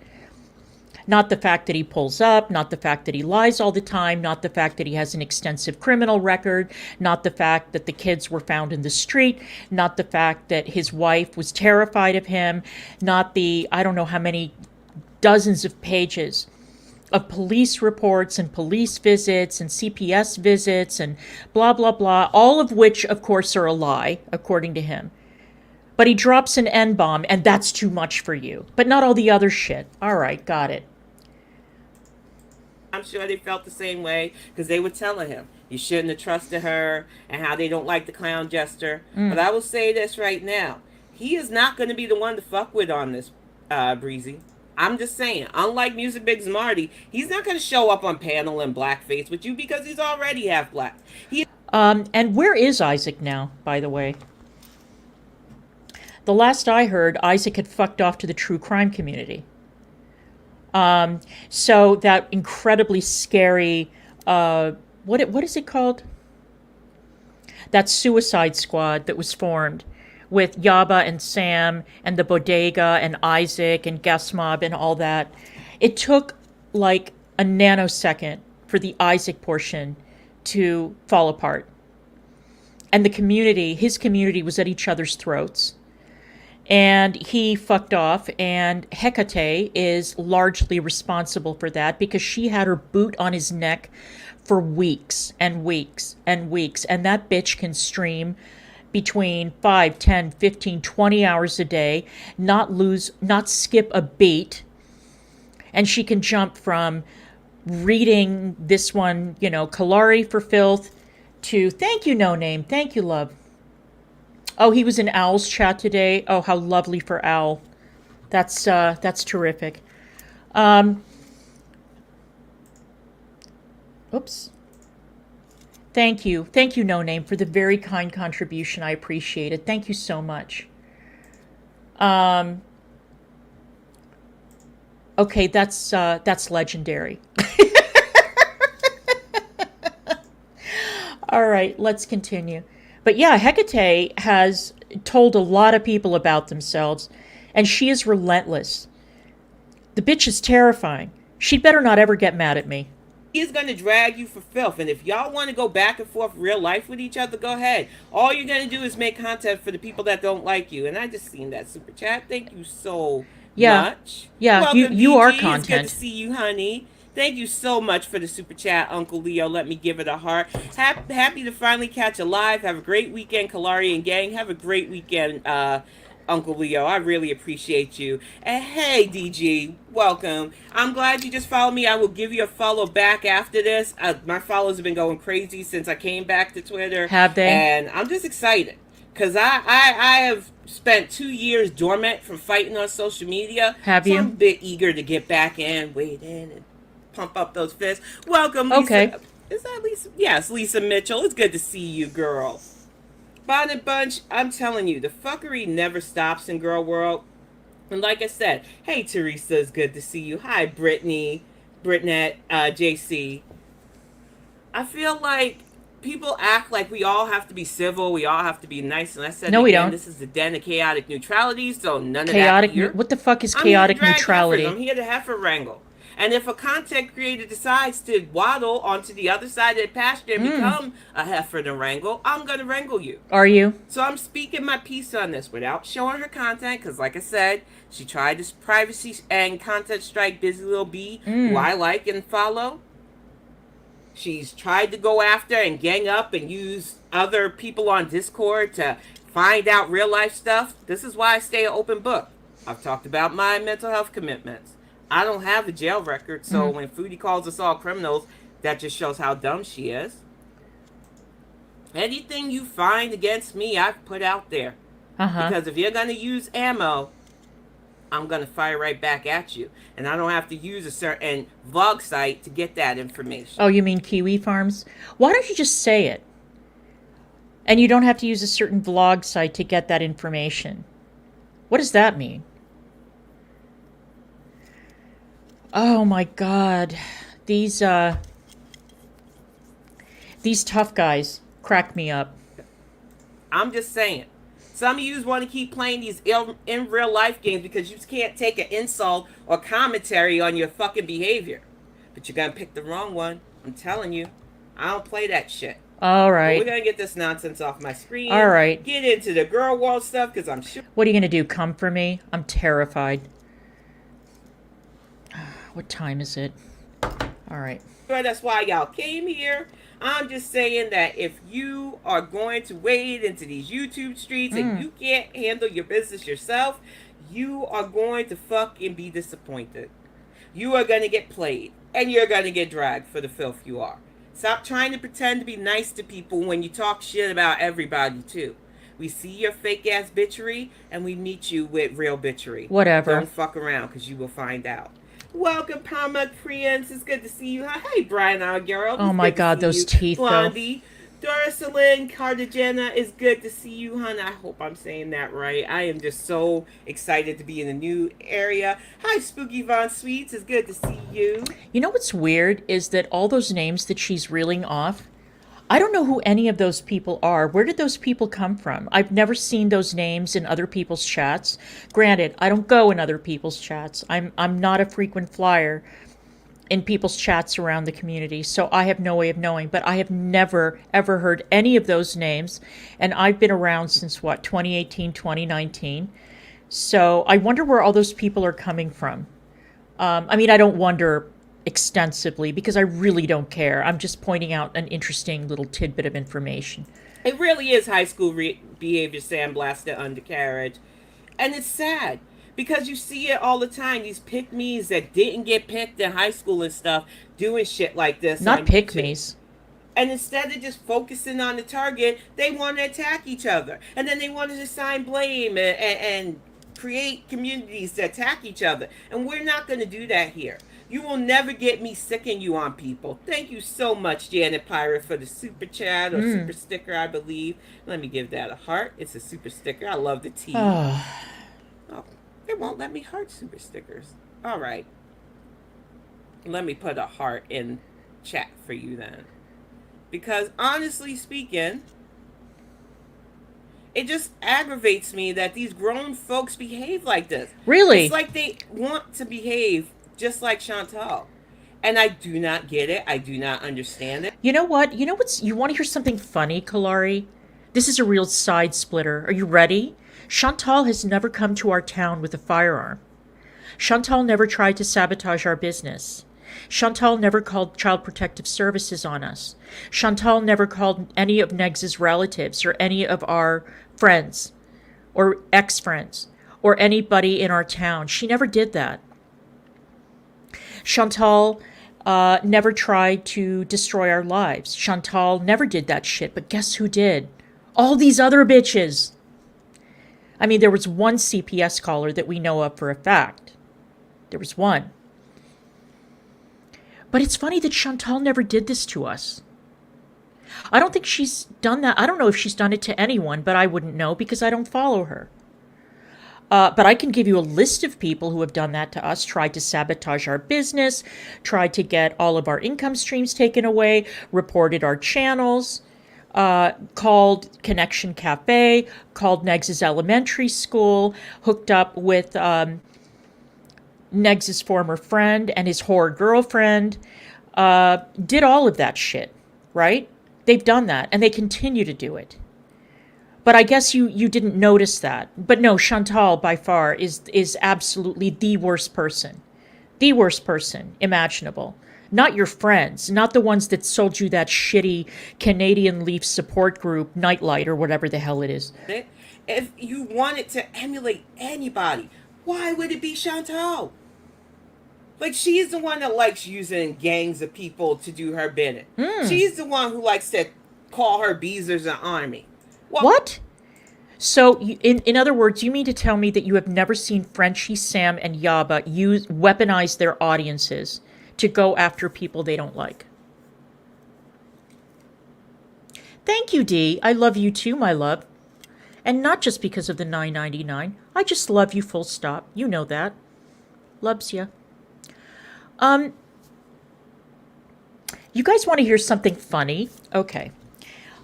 Not the fact that he pulls up, not the fact that he lies all the time, not the fact that he has an extensive criminal record, not the fact that the kids were found in the street, not the fact that his wife was terrified of him, not the, I don't know how many dozens of pages of police reports and police visits and CPS visits and blah, blah, blah, all of which, of course, are a lie, according to him. But he drops an N-bomb, and that's too much for you. But not all the other shit. All right, got it. I'm sure they felt the same way because they were telling him you shouldn't have trusted her and how they don't like the clown jester. But I will say this right now. He is not going to be the one to fuck with on this. Breezy. I'm just saying, unlike Music Big Marty, he's not going to show up on panel in blackface with you because he's already half black. And where is Isaac now, by the way? The last I heard, Isaac had fucked off to the true crime community. So that incredibly scary, what is it called? That Suicide Squad that was formed with Yaba and Sam and the Bodega and Isaac and Gas Mob and all that. It took like a nanosecond for the Isaac portion to fall apart. And the community, his community, was at each other's throats. And he fucked off, and Hecate is largely responsible for that because she had her boot on his neck for weeks and weeks and weeks. And that bitch can stream between 5, 10, 15, 20 hours a day, not skip a beat. And she can jump from reading this one, Kalari for filth, to thank you, no name, thank you, love. Oh, he was in Owl's chat today. Oh, how lovely for Owl. That's terrific. Oops. Thank you, no name, for the very kind contribution. I appreciate it. Thank you so much. Okay, that's legendary. All right, let's continue. But yeah, Hecate has told a lot of people about themselves, and she is relentless. The bitch is terrifying. She'd better not ever get mad at me. He's going to drag you for filth, and if y'all want to go back and forth real life with each other, go ahead. All you're going to do is make content for the people that don't like you, and I just seen that super chat. Thank you so much. Yeah, welcome, you are DG. content. It's good to see you, honey. Thank you so much for the super chat, Uncle Leo. Let me give it a heart. Happy to finally catch a live. Have a great weekend, Kalari and gang. Have a great weekend, Uncle Leo. I really appreciate you. And hey, DG, welcome. I'm glad you just followed me. I will give you a follow back after this. My follows have been going crazy since I came back to Twitter. Have they? And I'm just excited because I have spent 2 years dormant from fighting on social media. Have you? I'm a bit eager to get back in, wade in, and pump up those fists. Welcome, Lisa. Okay. Is that Lisa? Yes, Lisa Mitchell. It's good to see you, girl. Bonnet Bunch, I'm telling you, the fuckery never stops in girl world. And like I said, hey, Teresa, it's good to see you. Hi, Brittany, Britnette, JC. I feel like people act like we all have to be civil, we all have to be nice, and I said, no, we don't. This is the den of chaotic neutrality, so none of chaotic that here. What the fuck is chaotic neutrality? I'm here to heifer wrangle. And if a content creator decides to waddle onto the other side of the pasture and become a heifer to wrangle, I'm going to wrangle you. Are you? So I'm speaking my piece on this without showing her content, because like I said, she tried this privacy and content strike Busy Little B, who I like and follow. She's tried to go after and gang up and use other people on Discord to find out real life stuff. This is why I stay an open book. I've talked about my mental health commitments. I don't have a jail record, so when Foodie calls us all criminals, that just shows how dumb she is. Anything you find against me, I've put out there. Because if you're going to use ammo, I'm going to fire right back at you. And I don't have to use a certain vlog site to get that information. Oh, you mean Kiwi Farms? Why don't you just say it? And you don't have to use a certain vlog site to get that information. What does that mean? Oh my God, these tough guys crack me up. I'm just saying. Some of you want to keep playing these in real life games because you can't take an insult or commentary on your fucking behavior. But you're going to pick the wrong one. I'm telling you. I don't play that shit. All right. But we're going to get this nonsense off my screen. All right. Get into the girl world stuff because I'm sure. What are you going to do? Come for me? I'm terrified. What time is it? All right. That's why y'all came here. I'm just saying that if you are going to wade into these YouTube streets and you can't handle your business yourself, you are going to fucking be disappointed. You are going to get played and you're going to get dragged for the filth you are. Stop trying to pretend to be nice to people when you talk shit about everybody too. We see your fake ass bitchery, and we meet you with real bitchery. Whatever. Don't fuck around, because you will find out. Welcome, Palma Prince. It's good to see you. Hey, Brian, our girl. Oh It's my good to God, see those you. teeth, though. Blondie. Dorcelyn Cartagena, it's good to see you, hon. I hope I'm saying that right. I am just so excited to be in a new area. Hi, Spooky Von Sweets. It's good to see you. You know what's weird is that all those names that she's reeling off, I don't know who any of those people are. Where did those people come from? I've never seen those names in other people's chats. Granted, I don't go in other people's chats. I'm not a frequent flyer in people's chats around the community, so I have no way of knowing. But I have never, ever heard any of those names, and I've been around since, what, 2018, 2019? So I wonder where all those people are coming from. I mean, I don't wonder extensively because I really don't care. I'm just pointing out an interesting little tidbit of information. It really is high school behavior sandblasted undercarriage. And it's sad because you see it all the time. These pick-me's that didn't get picked in high school and stuff doing shit like this. Not pick-me's. And instead of just focusing on the target, they want to attack each other. And then they want to assign blame and create communities that attack each other. And we're not going to do that here. You will never get me sicking you on people. Thank you so much, Janet Pirate, for the super chat or super sticker, I believe. Let me give that a heart. It's a super sticker. I love the T. Oh, they won't let me heart super stickers. All right. Let me put a heart in chat for you then. Because honestly speaking, it just aggravates me that these grown folks behave like this. Really? It's like they want to behave just like Chantal. And I do not get it. I do not understand it. You know what? You want to hear something funny, Kalari? This is a real side splitter. Are you ready? Chantal has never come to our town with a firearm. Chantal never tried to sabotage our business. Chantal never called Child Protective Services on us. Chantal never called any of NEGZ's relatives or any of our friends or ex-friends or anybody in our town. She never did that. Chantal never tried to destroy our lives. Chantal never did that shit, but guess who did? All these other bitches. I mean, there was one CPS caller that we know of for a fact. There was one. But it's funny that Chantal never did this to us. I don't think she's done that. I don't know if she's done it to anyone, but I wouldn't know because I don't follow her. But I can give you a list of people who have done that to us, tried to sabotage our business, tried to get all of our income streams taken away, reported our channels, called Connection Cafe, called NEGZ's elementary school, hooked up with NEGZ's former friend and his whore girlfriend, did all of that shit, right? They've done that, and they continue to do it. But I guess you didn't notice that. But no, Chantal, by far, is absolutely the worst person. The worst person imaginable. Not your friends, not the ones that sold you that shitty Canadian Leaf support group, Nightlight, or whatever the hell it is. If you wanted to emulate anybody, why would it be Chantal? Like, she's the one that likes using gangs of people to do her bidding. She's the one who likes to call her beezers an army. What? So, in other words, you mean to tell me that you have never seen Frenchie, Sam, and Yaba weaponize their audiences to go after people they don't like? Thank you, Dee. I love you too, my love. And not just because of the $9.99. I just love you, full stop. You know that. Loves ya. You guys want to hear something funny? Okay.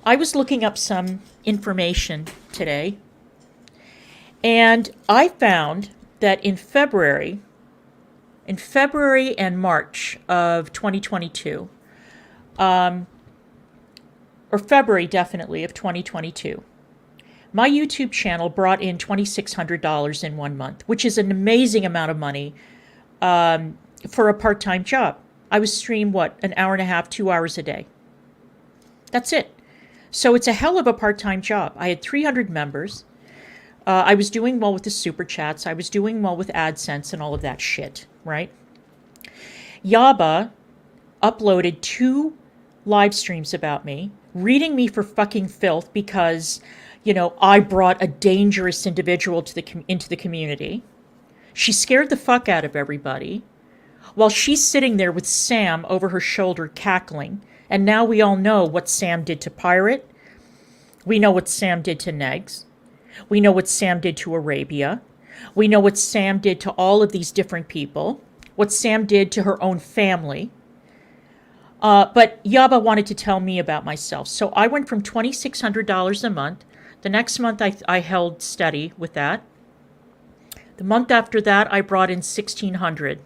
I was looking up some information today, and I found that in February and March of 2022, or February definitely of 2022, my YouTube channel brought in $2,600 in 1 month, which is an amazing amount of money for a part-time job. I was stream, an hour and a half, 2 hours a day. That's it. So it's a hell of a part-time job. I had 300 members. I was doing well with the super chats. I was doing well with AdSense and all of that shit, right? Yaba uploaded 2 live streams about me, reading me for fucking filth because I brought a dangerous individual into the community. She scared the fuck out of everybody while she's sitting there with Sam over her shoulder cackling. And now we all know what Sam did to Pirate. We know what Sam did to Negs. We know what Sam did to Arabia. We know what Sam did to all of these different people. What Sam did to her own family. But Yaba wanted to tell me about myself. So I went from $2,600 a month. The next month I held steady with that. The month after that I brought in $1,600.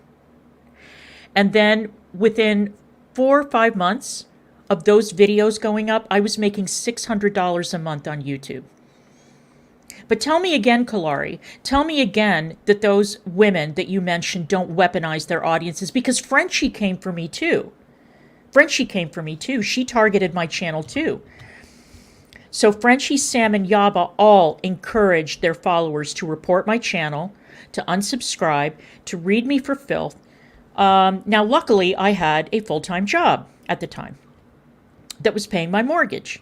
And then within 4 or 5 months of those videos going up, I was making $600 a month on YouTube. But tell me again, Kalari, tell me again that those women that you mentioned don't weaponize their audiences, because Frenchie came for me too. She targeted my channel too. So Frenchie, Sam, and Yaba all encouraged their followers to report my channel, to unsubscribe, to read me for filth. Now, luckily, I had a full-time job at the time that was paying my mortgage.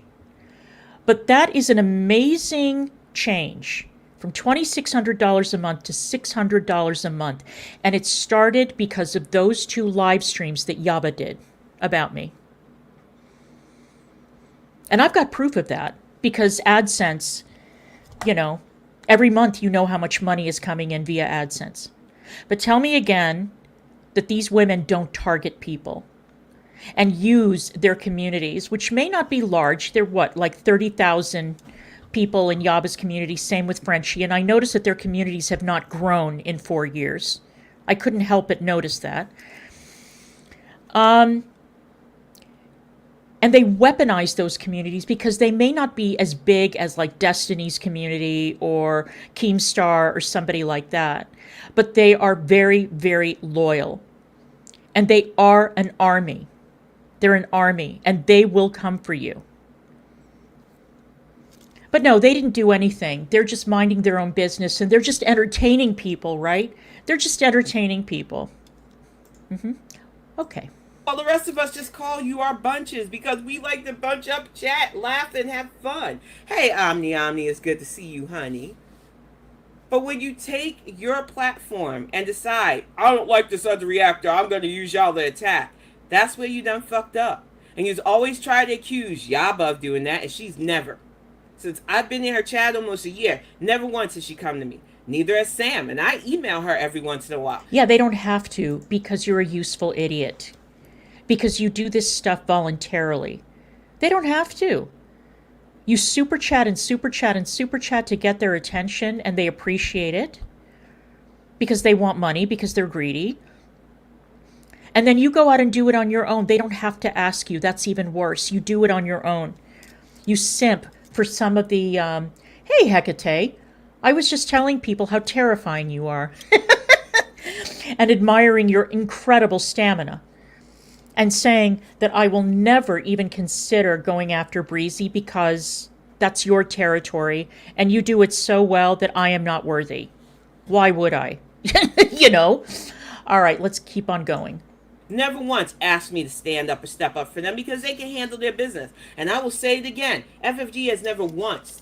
But that is an amazing change from $2,600 a month to $600 a month. And it started because of those 2 live streams that Yaba did about me. And I've got proof of that because AdSense, every month you know how much money is coming in via AdSense. But tell me again that these women don't target people and use their communities, which may not be large. They're like 30,000 people in Yaba's community, same with Frenchie. And I noticed that their communities have not grown in 4 years. I couldn't help but notice that. And they weaponize those communities because they may not be as big as like Destiny's community or Keemstar or somebody like that. But they are very, very loyal. And they are an army. They're an army, and they will come for you. But no, they didn't do anything. They're just minding their own business, and they're just entertaining people, right? They're just entertaining people. Okay. Well, the rest of us just call you our bunches because we like to bunch up, chat, laugh, and have fun. Hey, Omni, it's good to see you, honey. But when you take your platform and decide, I don't like this other reactor, I'm going to use y'all to attack, that's where you done fucked up. And you've always tried to accuse Yaba of doing that, and she's never. Since I've been in her chat almost a year, never once has she come to me. Neither has Sam, and I email her every once in a while. Yeah, they don't have to because you're a useful idiot. Because you do this stuff voluntarily. They don't have to. You super chat and super chat and super chat to get their attention, and they appreciate it. Because they want money, because they're greedy. And then you go out and do it on your own. They don't have to ask you. That's even worse. You do it on your own. You simp for some of the, hey, Hecate, I was just telling people how terrifying you are. And admiring your incredible stamina. And saying that I will never even consider going after Breezy because that's your territory. And you do it so well that I am not worthy. Why would I? All right, let's keep on going. Never once asked me to stand up or step up for them because they can handle their business. And I will say it again. FFG has never once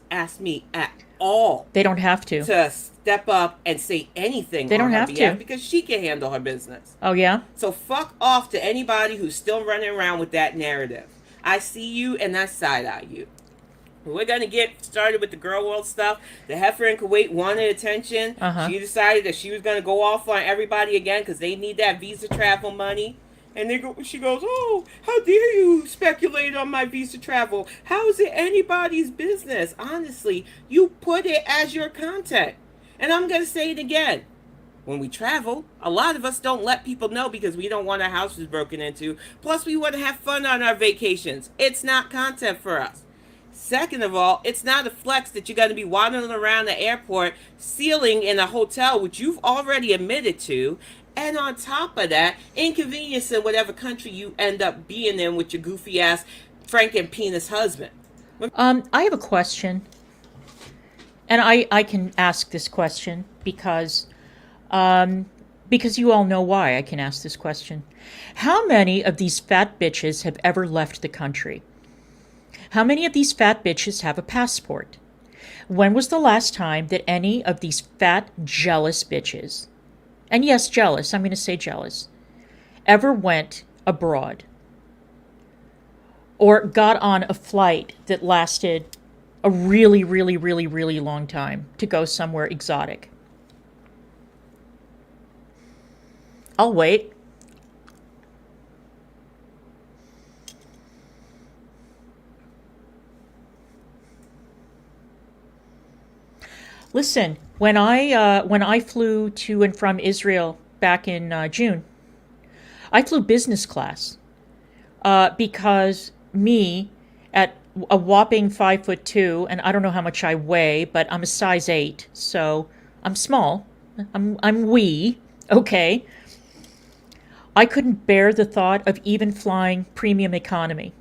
asked me at all. They don't have to step up and say anything. They don't have to because she can handle her business. Oh, yeah? So fuck off to anybody who's still running around with that narrative. I see you and I side-eye you. We're going to get started with the girl world stuff. The heifer in Kuwait wanted attention. She decided that she was going to go off on everybody again because they need that visa travel money. And she goes, oh, how dare you speculate on my visa travel? How is it anybody's business? Honestly, you put it as your content. And I'm going to say it again. When we travel, a lot of us don't let people know because we don't want our houses broken into. Plus, we want to have fun on our vacations. It's not content for us. Second of all, it's not a flex that you're going to be wandering around the airport, sealing in a hotel, which you've already admitted to. And on top of that, inconvenience in whatever country you end up being in with your goofy ass Franken penis husband. I have a question. And I can ask this question because you all know why I can ask this question. How many of these fat bitches have ever left the country? How many of these fat bitches have a passport? When was the last time that any of these fat, jealous bitches, and yes, jealous, I'm going to say jealous, ever went abroad or got on a flight that lasted a really, really, really, really long time to go somewhere exotic? I'll wait. Listen, when I flew to and from Israel back in June, I flew business class because me at a whopping 5'2", and I don't know how much I weigh, but I'm a size 8, so I'm small. I'm wee, okay. I couldn't bear the thought of even flying premium economy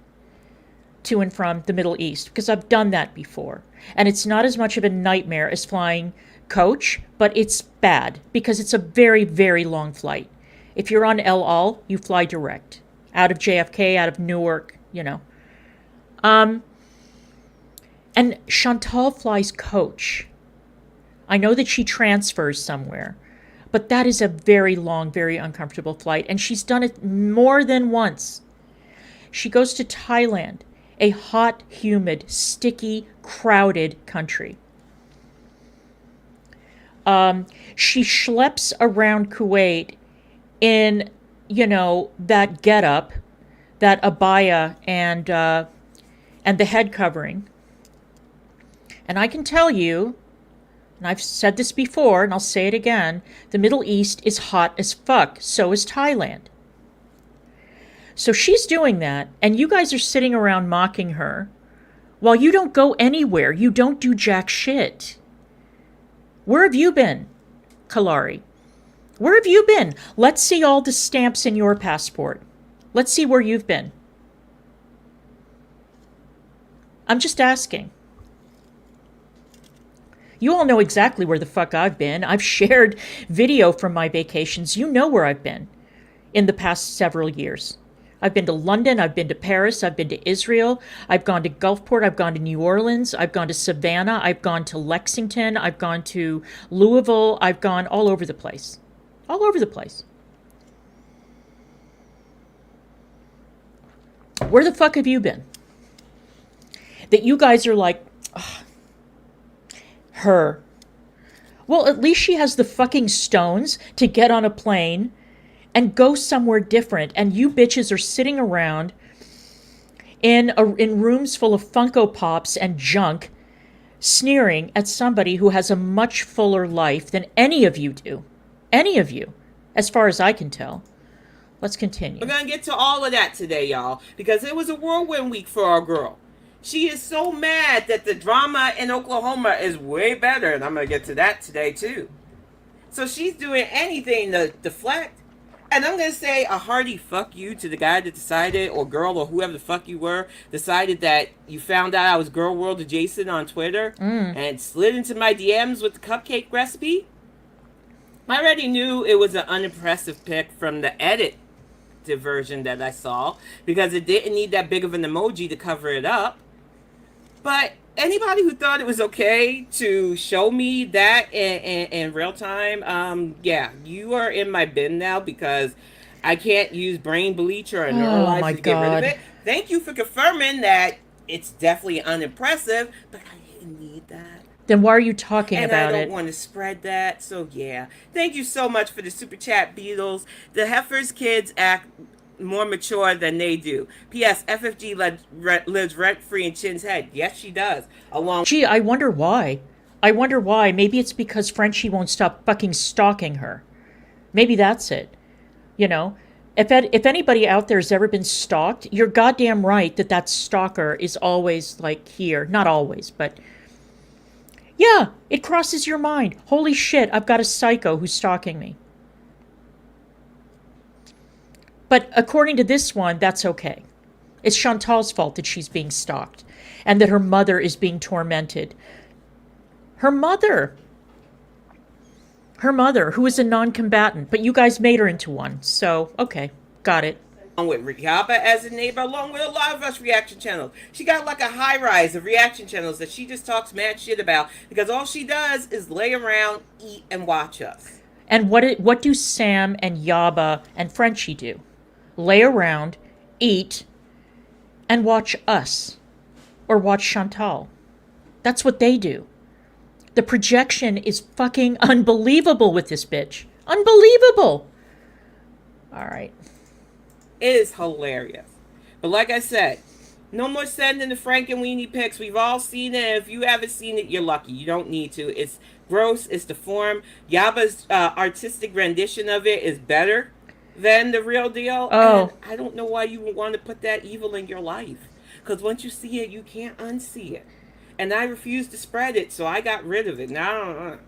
to and from the Middle East because I've done that before. And it's not as much of a nightmare as flying coach, but it's bad because it's a very, very long flight. If you're on El Al, you fly direct out of JFK, out of Newark, you know. And Chantal flies coach. I know that she transfers somewhere, but that is a very long, very uncomfortable flight. And she's done it more than once. She goes to Thailand, a hot, humid, sticky, crowded country. She schleps around Kuwait in, you know, that getup, that abaya and the head covering. And I can tell you, and I've said this before, and I'll say it again, the Middle East is hot as fuck. So is Thailand. So she's doing that, and you guys are sitting around mocking her while you don't go anywhere. You don't do jack shit. Where have you been, Kalari? Where have you been? Let's see all the stamps in your passport. Let's see where you've been. I'm just asking. You all know exactly where the fuck I've been. I've shared video from my vacations. You know where I've been in the past several years. I've been to London, I've been to Paris, I've been to Israel, I've gone to Gulfport, I've gone to New Orleans, I've gone to Savannah, I've gone to Lexington, I've gone to Louisville, I've gone all over the place. All over the place. Where the fuck have you been? That you guys are like, ugh, her. Well, at least she has the fucking stones to get on a plane and go somewhere different. And you bitches are sitting around in rooms full of Funko Pops and junk, sneering at somebody who has a much fuller life than any of you do. Any of you, as far as I can tell. Let's continue. We're going to get to all of that today, y'all, because it was a whirlwind week for our girl. She is so mad that the drama in Oklahoma is way better, and I'm going to get to that today, too. So she's doing anything to deflect. And I'm going to say a hearty fuck you to the guy that decided, or girl, or whoever the fuck you were, decided that you found out I was Girl World adjacent on Twitter and slid into my DMs with the cupcake recipe. I already knew it was an unimpressive pic from the edited version that I saw, because it didn't need that big of an emoji to cover it up. But anybody who thought it was okay to show me that in real time, yeah, you are in my bin now, because I can't use brain bleach or a neuralizer to get rid of it. Thank you for confirming that it's definitely unimpressive, but I didn't need that. Then why are you talking about it? And I don't want to spread that, so yeah. Thank you so much for the super chat, Beatles. The Heifer's kids act more mature than they do. P.S. FFG lives rent-free in Chin's head. Yes, she does. Gee, I wonder why. I wonder why. Maybe it's because Frenchie won't stop fucking stalking her. Maybe that's it. You know? If anybody out there has ever been stalked, you're goddamn right that stalker is always, like, here. Not always, but... yeah, it crosses your mind. Holy shit, I've got a psycho who's stalking me. But according to this one, that's okay. It's Chantal's fault that she's being stalked and that her mother is being tormented. Her mother, who is a non-combatant, but you guys made her into one. So, okay, got it. With Rihaba as a neighbor, along with a lot of us reaction channels. She got like a high rise of reaction channels that she just talks mad shit about because all she does is lay around, eat, and watch us. And what do Sam and Yaba and Frenchie do? Lay around, eat, and watch us. Or watch Chantal. That's what they do. The projection is fucking unbelievable with this bitch. Unbelievable. All right. It is hilarious. But like I said, no more sending the Frank and Weenie pics. We've all seen it. If you haven't seen it, you're lucky. You don't need to. It's gross. It's deformed. Yaba's artistic rendition of it is better than the real deal. Oh. And I don't know why you would want to put that evil in your life. Because once you see it, you can't unsee it. And I refused to spread it, so I got rid of it. Now,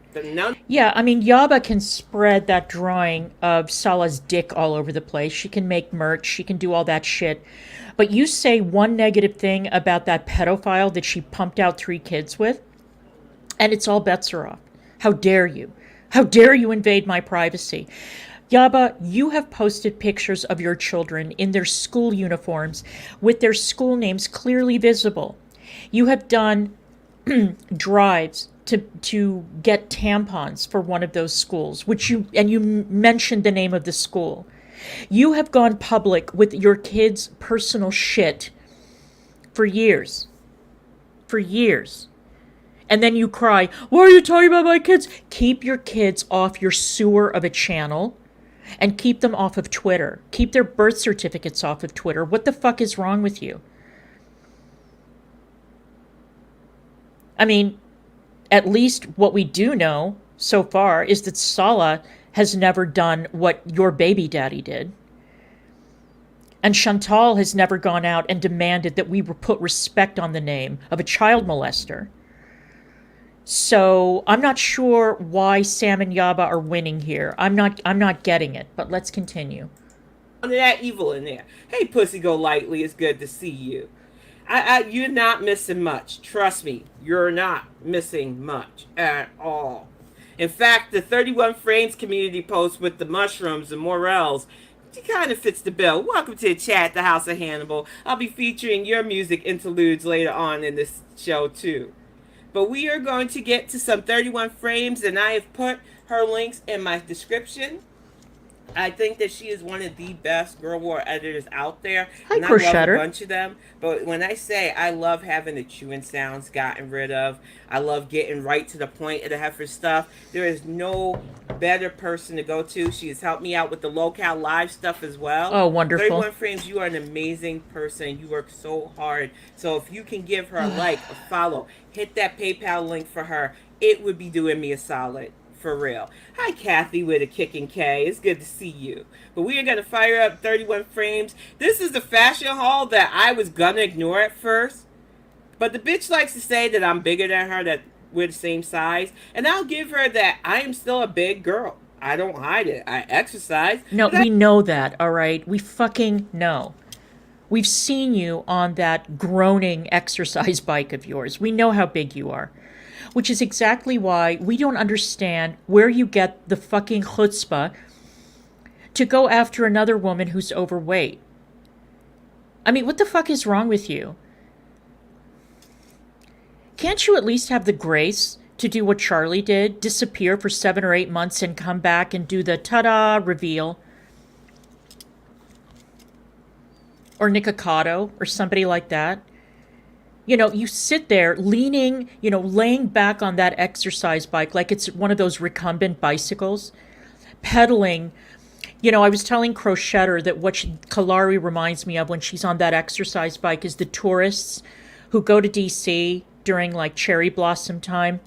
yeah, I mean, Yaba can spread that drawing of Salah's dick all over the place. She can make merch. She can do all that shit. But you say one negative thing about that pedophile that she pumped out 3 kids with, and it's all bets are off. How dare you? How dare you invade my privacy? Yaba, you have posted pictures of your children in their school uniforms with their school names clearly visible. You have done drives to get tampons for one of those schools, and you mentioned the name of the school. You have gone public with your kids' personal shit for years. For years. And then you cry, why are you talking about my kids? Keep your kids off your sewer of a channel and keep them off of Twitter. Keep their birth certificates off of Twitter. What the fuck is wrong with you? I mean, at least what we do know so far is that Salah has never done what your baby daddy did. And Chantal has never gone out and demanded that we put respect on the name of a child molester. So I'm not sure why Sam and Yaba are winning here. I'm not getting it, but let's continue. None of that evil in there. Hey, Pussy Go Lightly, it's good to see you. You're not missing much. Trust me, you're not missing much at all. In fact, the 31 Frames community post with the mushrooms and morels, it kind of fits the bill. Welcome to the chat, the House of Hannibal. I'll be featuring your music interludes later on in this show too. But we are going to get to some 31 Frames, and I have put her links in my description. I think that she is one of the best Girl War editors out there. Hi, and I love Crochetter. a bunch of them. But when I say I love having the chewing sounds gotten rid of, I love getting right to the point of the heifer stuff. There is no better person to go to. She has helped me out with the local live stuff as well. Oh, wonderful. 31 Frames, you are an amazing person. You work so hard. So if you can give her a like, a follow, hit that PayPal link for her, it would be doing me a solid. For real. Hi, Kathy with a kicking K. It's good to see you. But we are going to fire up 31 Frames. This is the fashion haul that I was going to ignore at first. But the bitch likes to say that I'm bigger than her, that we're the same size. And I'll give her that I am still a big girl. I don't hide it. I exercise. No, we know that, all right? We fucking know. We've seen you on that groaning exercise bike of yours. We know how big you are. Which is exactly why we don't understand where you get the fucking chutzpah to go after another woman who's overweight. I mean, what the fuck is wrong with you? Can't you at least have the grace to do what Charlie did? Disappear for 7 or 8 months and come back and do the ta-da reveal? Or Nikocado or somebody like that? You know, you sit there leaning, laying back on that exercise bike like it's one of those recumbent bicycles, pedaling. I was telling Crochetter that what Kalari reminds me of when she's on that exercise bike is the tourists who go to DC during like cherry blossom time.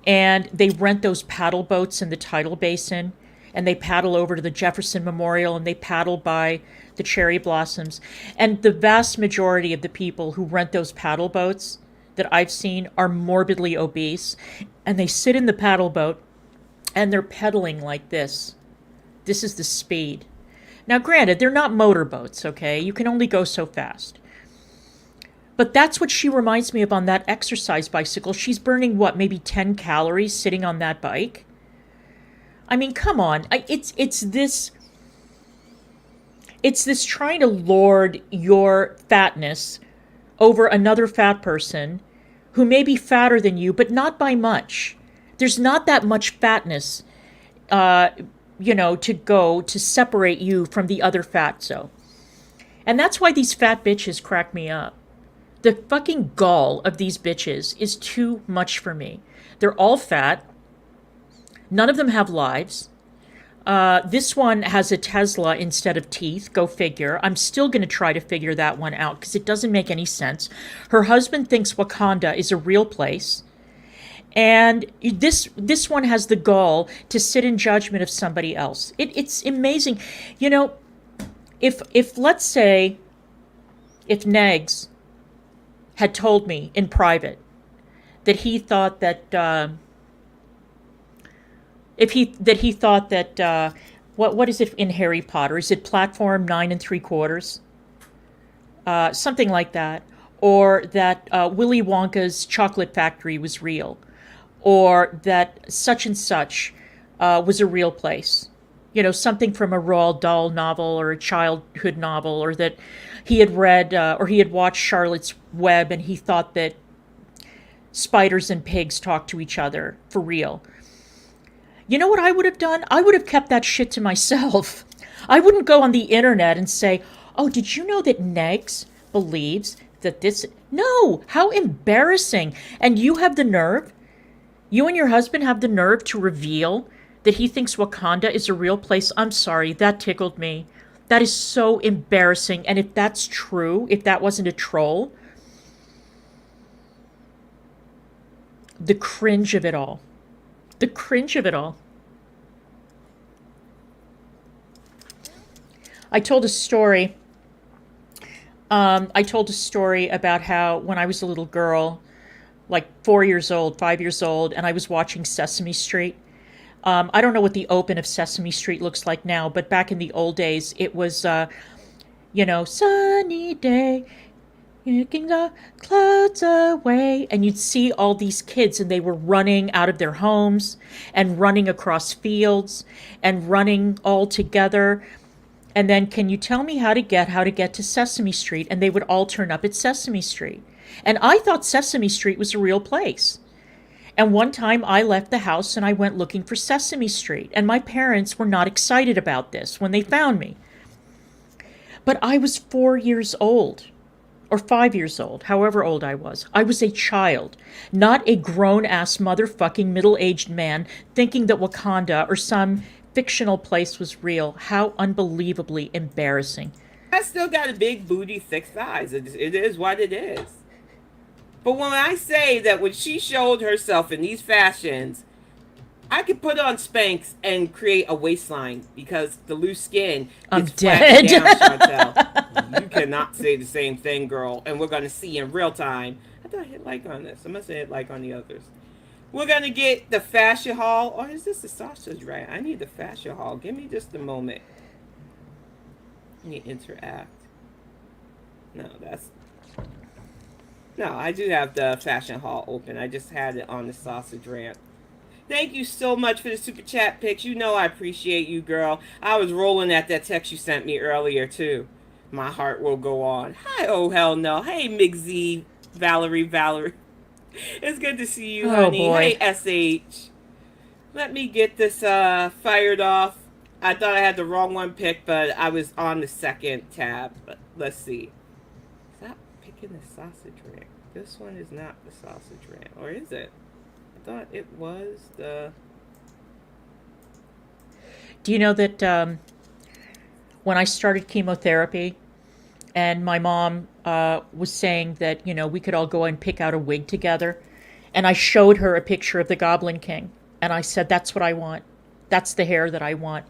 And they rent those paddle boats in the tidal basin. And they paddle over to the Jefferson Memorial and they paddle by the cherry blossoms. And the vast majority of the people who rent those paddle boats that I've seen are morbidly obese. And they sit in the paddle boat and they're pedaling like this. This is the speed. Now, granted, they're not motorboats, okay? You can only go so fast. But that's what she reminds me of on that exercise bicycle. She's burning, maybe 10 calories sitting on that bike? I mean, come on. It's this It's this trying to lord your fatness over another fat person who may be fatter than you, but not by much. There's not that much fatness, uh, to go to separate you from the other fatso. And that's why these fat bitches crack me up. The fucking gall of these bitches is too much for me. They're all fat. None of them have lives. This one has a Tesla instead of teeth. Go figure. I'm still going to try to figure that one out because it doesn't make any sense. Her husband thinks Wakanda is a real place. And this one has the gall to sit in judgment of somebody else. It's amazing. You know, if let's say, if Negs had told me in private that he thought that he thought that what is it in Harry Potter? Is it platform 9 3/4? Something like that, or that Willy Wonka's chocolate factory was real, or that such and such was a real place. Something from a Roald Dahl novel or a childhood novel, or that he had read or he had watched Charlotte's Web and he thought that spiders and pigs talk to each other for real. You know what I would have done? I would have kept that shit to myself. I wouldn't go on the internet and say, oh, did you know that Negs believes that this... No, how embarrassing. And you have the nerve, you and your husband have the nerve to reveal that he thinks Wakanda is a real place. I'm sorry, that tickled me. That is so embarrassing. And if that's true, if that wasn't a troll, the cringe of it all. The cringe of it all. I told a story. I told a story about how when I was a little girl, like 4 years old, 5 years old, and I was watching Sesame Street. I don't know what the open of Sesame Street looks like now, but back in the old days, it was, sunny day, taking the clouds away. And you'd see all these kids, and they were running out of their homes and running across fields and running all together. And then, can you tell me how to get to Sesame Street? And they would all turn up at Sesame Street. And I thought Sesame Street was a real place. And one time I left the house and I went looking for Sesame Street. And my parents were not excited about this when they found me. But I was 4 years old, or 5 years old, however old I was. I was a child, not a grown-ass motherfucking middle-aged man thinking that Wakanda or some fictional place was real. How unbelievably embarrassing. I still got a big booty, thick thighs. It is what it is. But when I say that when she showed herself in these fashions, I could put on Spanx and create a waistline because the loose skin I'm gets dead. flattened down, Chantel. You cannot say the same thing, girl. And we're going to see in real time. I thought I hit like on this. I must have hit like on the others. We're going to get the fashion haul. Or is this the sausage right? I need the fashion haul. Give me just a moment. Let me interact. No, that's... No, I do have the fashion haul open. I just had it on the sausage rant. Thank you so much for the super chat pics. You know I appreciate you, girl. I was rolling at that text you sent me earlier, too. My heart will go on. Hi, oh, hell no. Hey, McZ, Valerie. It's good to see you, honey. Boy. Hey, SH. Let me get this fired off. I thought I had the wrong one picked, but I was on the second tab. But let's see. Stop picking the sausage rant. This one is not the sausage rant. Or is it? I thought it was the... Do you know that when I started chemotherapy and my mom was saying that, we could all go and pick out a wig together, and I showed her a picture of the Goblin King, and I said, that's what I want. That's the hair that I want.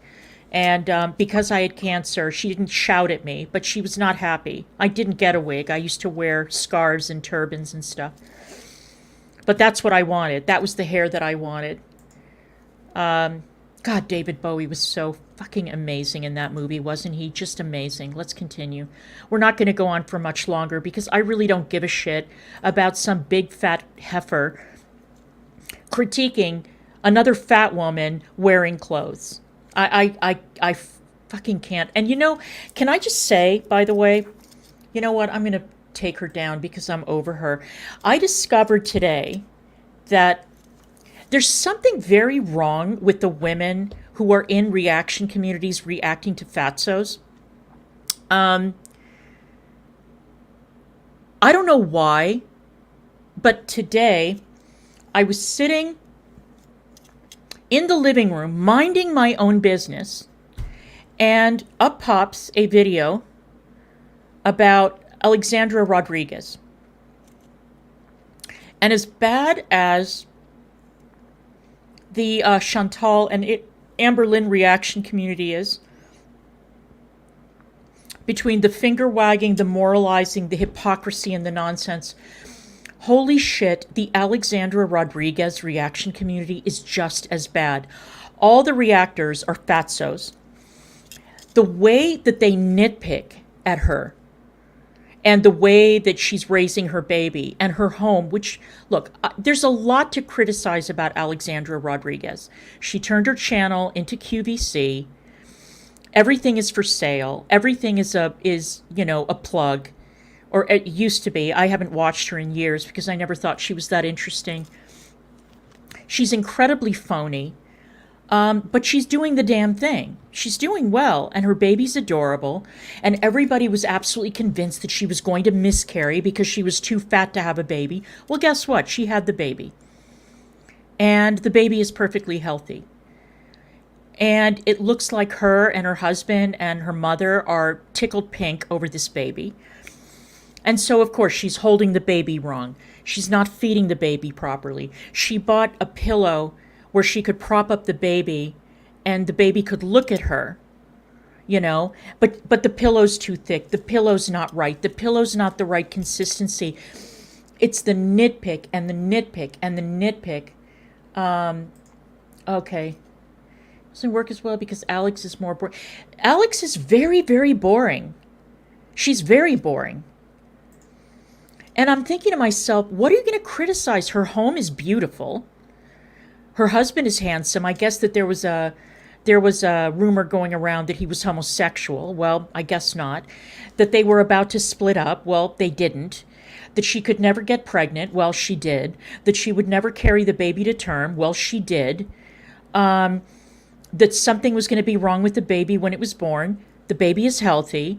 And because I had cancer, she didn't shout at me, but she was not happy. I didn't get a wig. I used to wear scarves and turbans and stuff. But that's what I wanted. That was the hair that I wanted. God, David Bowie was so fucking amazing in that movie, wasn't he? Just amazing. Let's continue. We're not going to go on for much longer because I really don't give a shit about some big fat heifer critiquing another fat woman wearing clothes. I fucking can't. And can I just say, by the way, you know what? I'm going to take her down because I'm over her. I discovered today that there's something very wrong with the women who are in reaction communities reacting to fatzos. I don't know why, but today I was sitting in the living room minding my own business, and up pops a video about Alexandra Rodriguez. And as bad as the Chantal and Amber Lynn reaction community is, between the finger wagging, the moralizing, the hypocrisy, and the nonsense, holy shit, the Alexandra Rodriguez reaction community is just as bad. All the reactors are fatzos. The way that they nitpick at her, and the way that she's raising her baby and her home, which, look, there's a lot to criticize about Alexandra Rodriguez. She turned her channel into QVC. Everything is for sale. Everything is a plug, or it used to be. I haven't watched her in years because I never thought she was that interesting. She's incredibly phony, but she's doing the damn thing. She's doing well, and her baby's adorable, and everybody was absolutely convinced that she was going to miscarry because she was too fat to have a baby. Well, guess what? She had the baby, and the baby is perfectly healthy. And it looks like her and her husband and her mother are tickled pink over this baby. And so, of course, she's holding the baby wrong. She's not feeding the baby properly. She bought a pillow where she could prop up the baby and the baby could look at her, but the pillow's too thick. The pillow's not right. The pillow's not the right consistency. It's the nitpick and the nitpick and the nitpick. Okay. Doesn't work as well because Alex is more boring. Alex is very, very boring. She's very boring. And I'm thinking to myself, what are you going to criticize? Her home is beautiful. Her husband is handsome. I guess that there was a rumor going around that he was homosexual. Well, I guess not. That they were about to split up. Well, they didn't. That she could never get pregnant. Well, she did. That she would never carry the baby to term. Well, she did. That something was going to be wrong with the baby when it was born. The baby is healthy.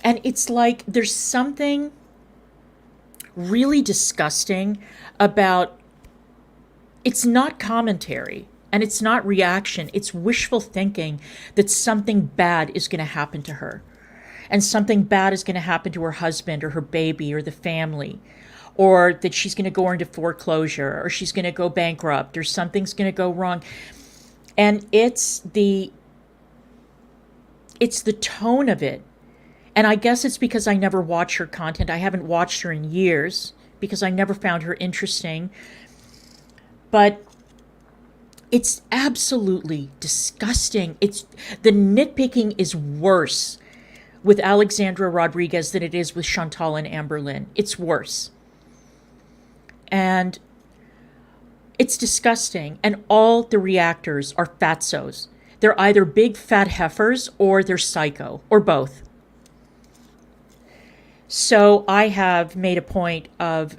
And it's like there's something really disgusting about, it's not commentary and it's not reaction. It's wishful thinking that something bad is going to happen to her. And something bad is going to happen to her husband or her baby or the family. Or that she's going to go into foreclosure or she's going to go bankrupt or something's going to go wrong. And it's the tone of it. And I guess it's because I never watch her content. I haven't watched her in years because I never found her interesting. But it's absolutely disgusting. The nitpicking is worse with Alexandra Rodriguez than it is with Chantal and Amber Lynn. It's worse. And it's disgusting. And all the reactors are fatzos. They're either big fat heifers or they're psycho, or both. So I have made a point of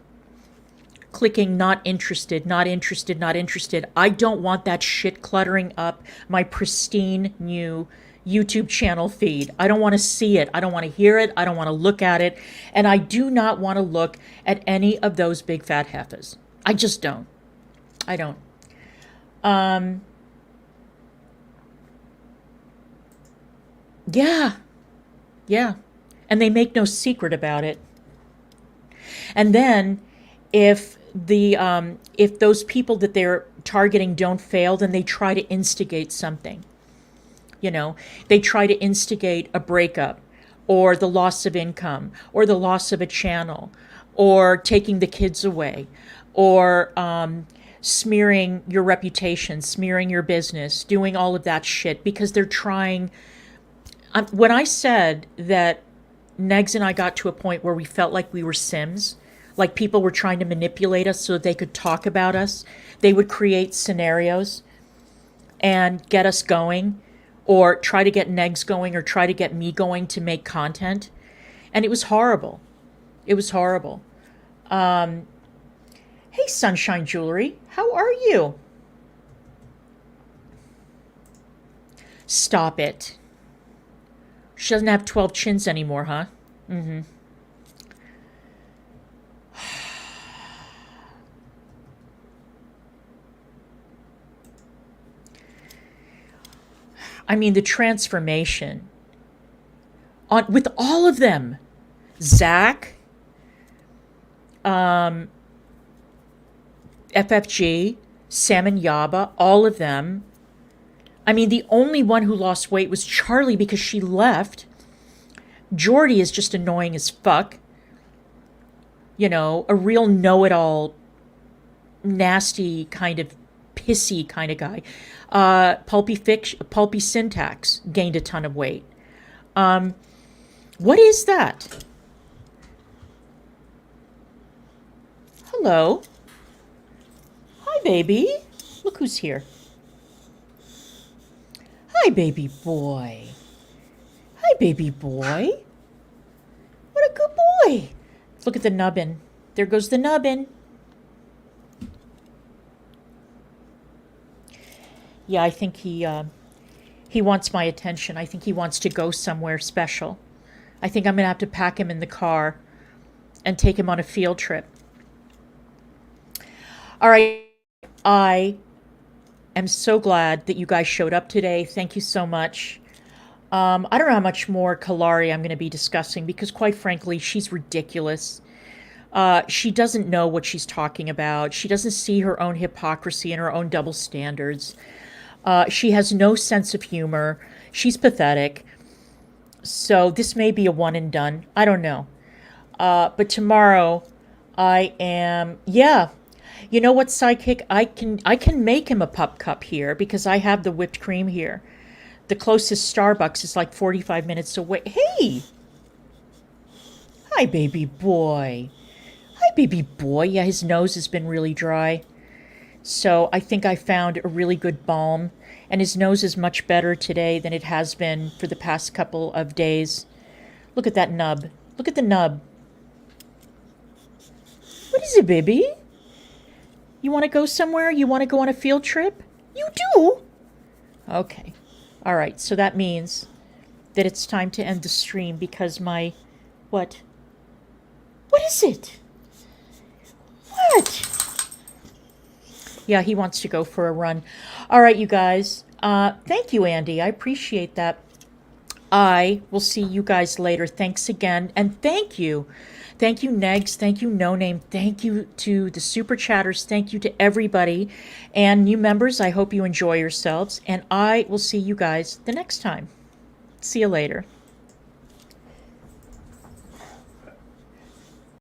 clicking not interested, not interested, not interested. I don't want that shit cluttering up my pristine new YouTube channel feed. I don't want to see it. I don't want to hear it. I don't want to look at it. And I do not want to look at any of those big fat heifers. I just don't. I don't. Yeah. And they make no secret about it. And then if those people that they're targeting don't fail, then they try to instigate something. They try to instigate a breakup or the loss of income or the loss of a channel or taking the kids away or smearing your reputation, smearing your business, doing all of that shit because they're trying. When I said that Negs and I got to a point where we felt like we were Sims, like people were trying to manipulate us so they could talk about us. They would create scenarios and get us going, or try to get Negs going or try to get me going to make content. And it was horrible. It was horrible. Hey, Sunshine Jewelry, how are you? Stop it. She doesn't have 12 chins anymore, huh? Mm-hmm. I mean, the transformation on with all of them. Zach, FFG, Sam and Yaba, all of them. I mean, the only one who lost weight was Charlie because she left. Jordy is just annoying as fuck. You know, a real know-it-all, nasty kind of pissy kind of guy. Pulpy Syntax gained a ton of weight. What is that? Hello. Hi, baby. Look who's here. Hi, baby boy. Hi, baby boy. What a good boy. Look at the nubbin. There goes the nubbin. Yeah, I think he wants my attention. I think he wants to go somewhere special. I think I'm going to have to pack him in the car and take him on a field trip. All right. I am so glad that you guys showed up today. Thank you so much. I don't know how much more Kalari I'm going to be discussing because, quite frankly, she's ridiculous. She doesn't know what she's talking about. She doesn't see her own hypocrisy and her own double standards. She has no sense of humor. She's pathetic. So this may be a one and done. I don't know. But tomorrow I am, yeah. You know what, Sidekick? I can make him a pup cup here because I have the whipped cream here. The closest Starbucks is like 45 minutes away. Hey! Hi, baby boy. Hi, baby boy. Yeah, his nose has been really dry. So I think I found a really good balm. And his nose is much better today than it has been for the past couple of days. Look at that nub. Look at the nub. What is it, baby? You want to go somewhere? You want to go on a field trip? You do? Okay. All right. So that means that it's time to end the stream because my... What? What is it? What? Yeah, he wants to go for a run. All right, you guys. Thank you, Andy. I appreciate that. I will see you guys later. Thanks again. And thank you. Thank you, Negs. Thank you, No Name. Thank you to the Super Chatters. Thank you to everybody. And new members, I hope you enjoy yourselves. And I will see you guys the next time. See you later.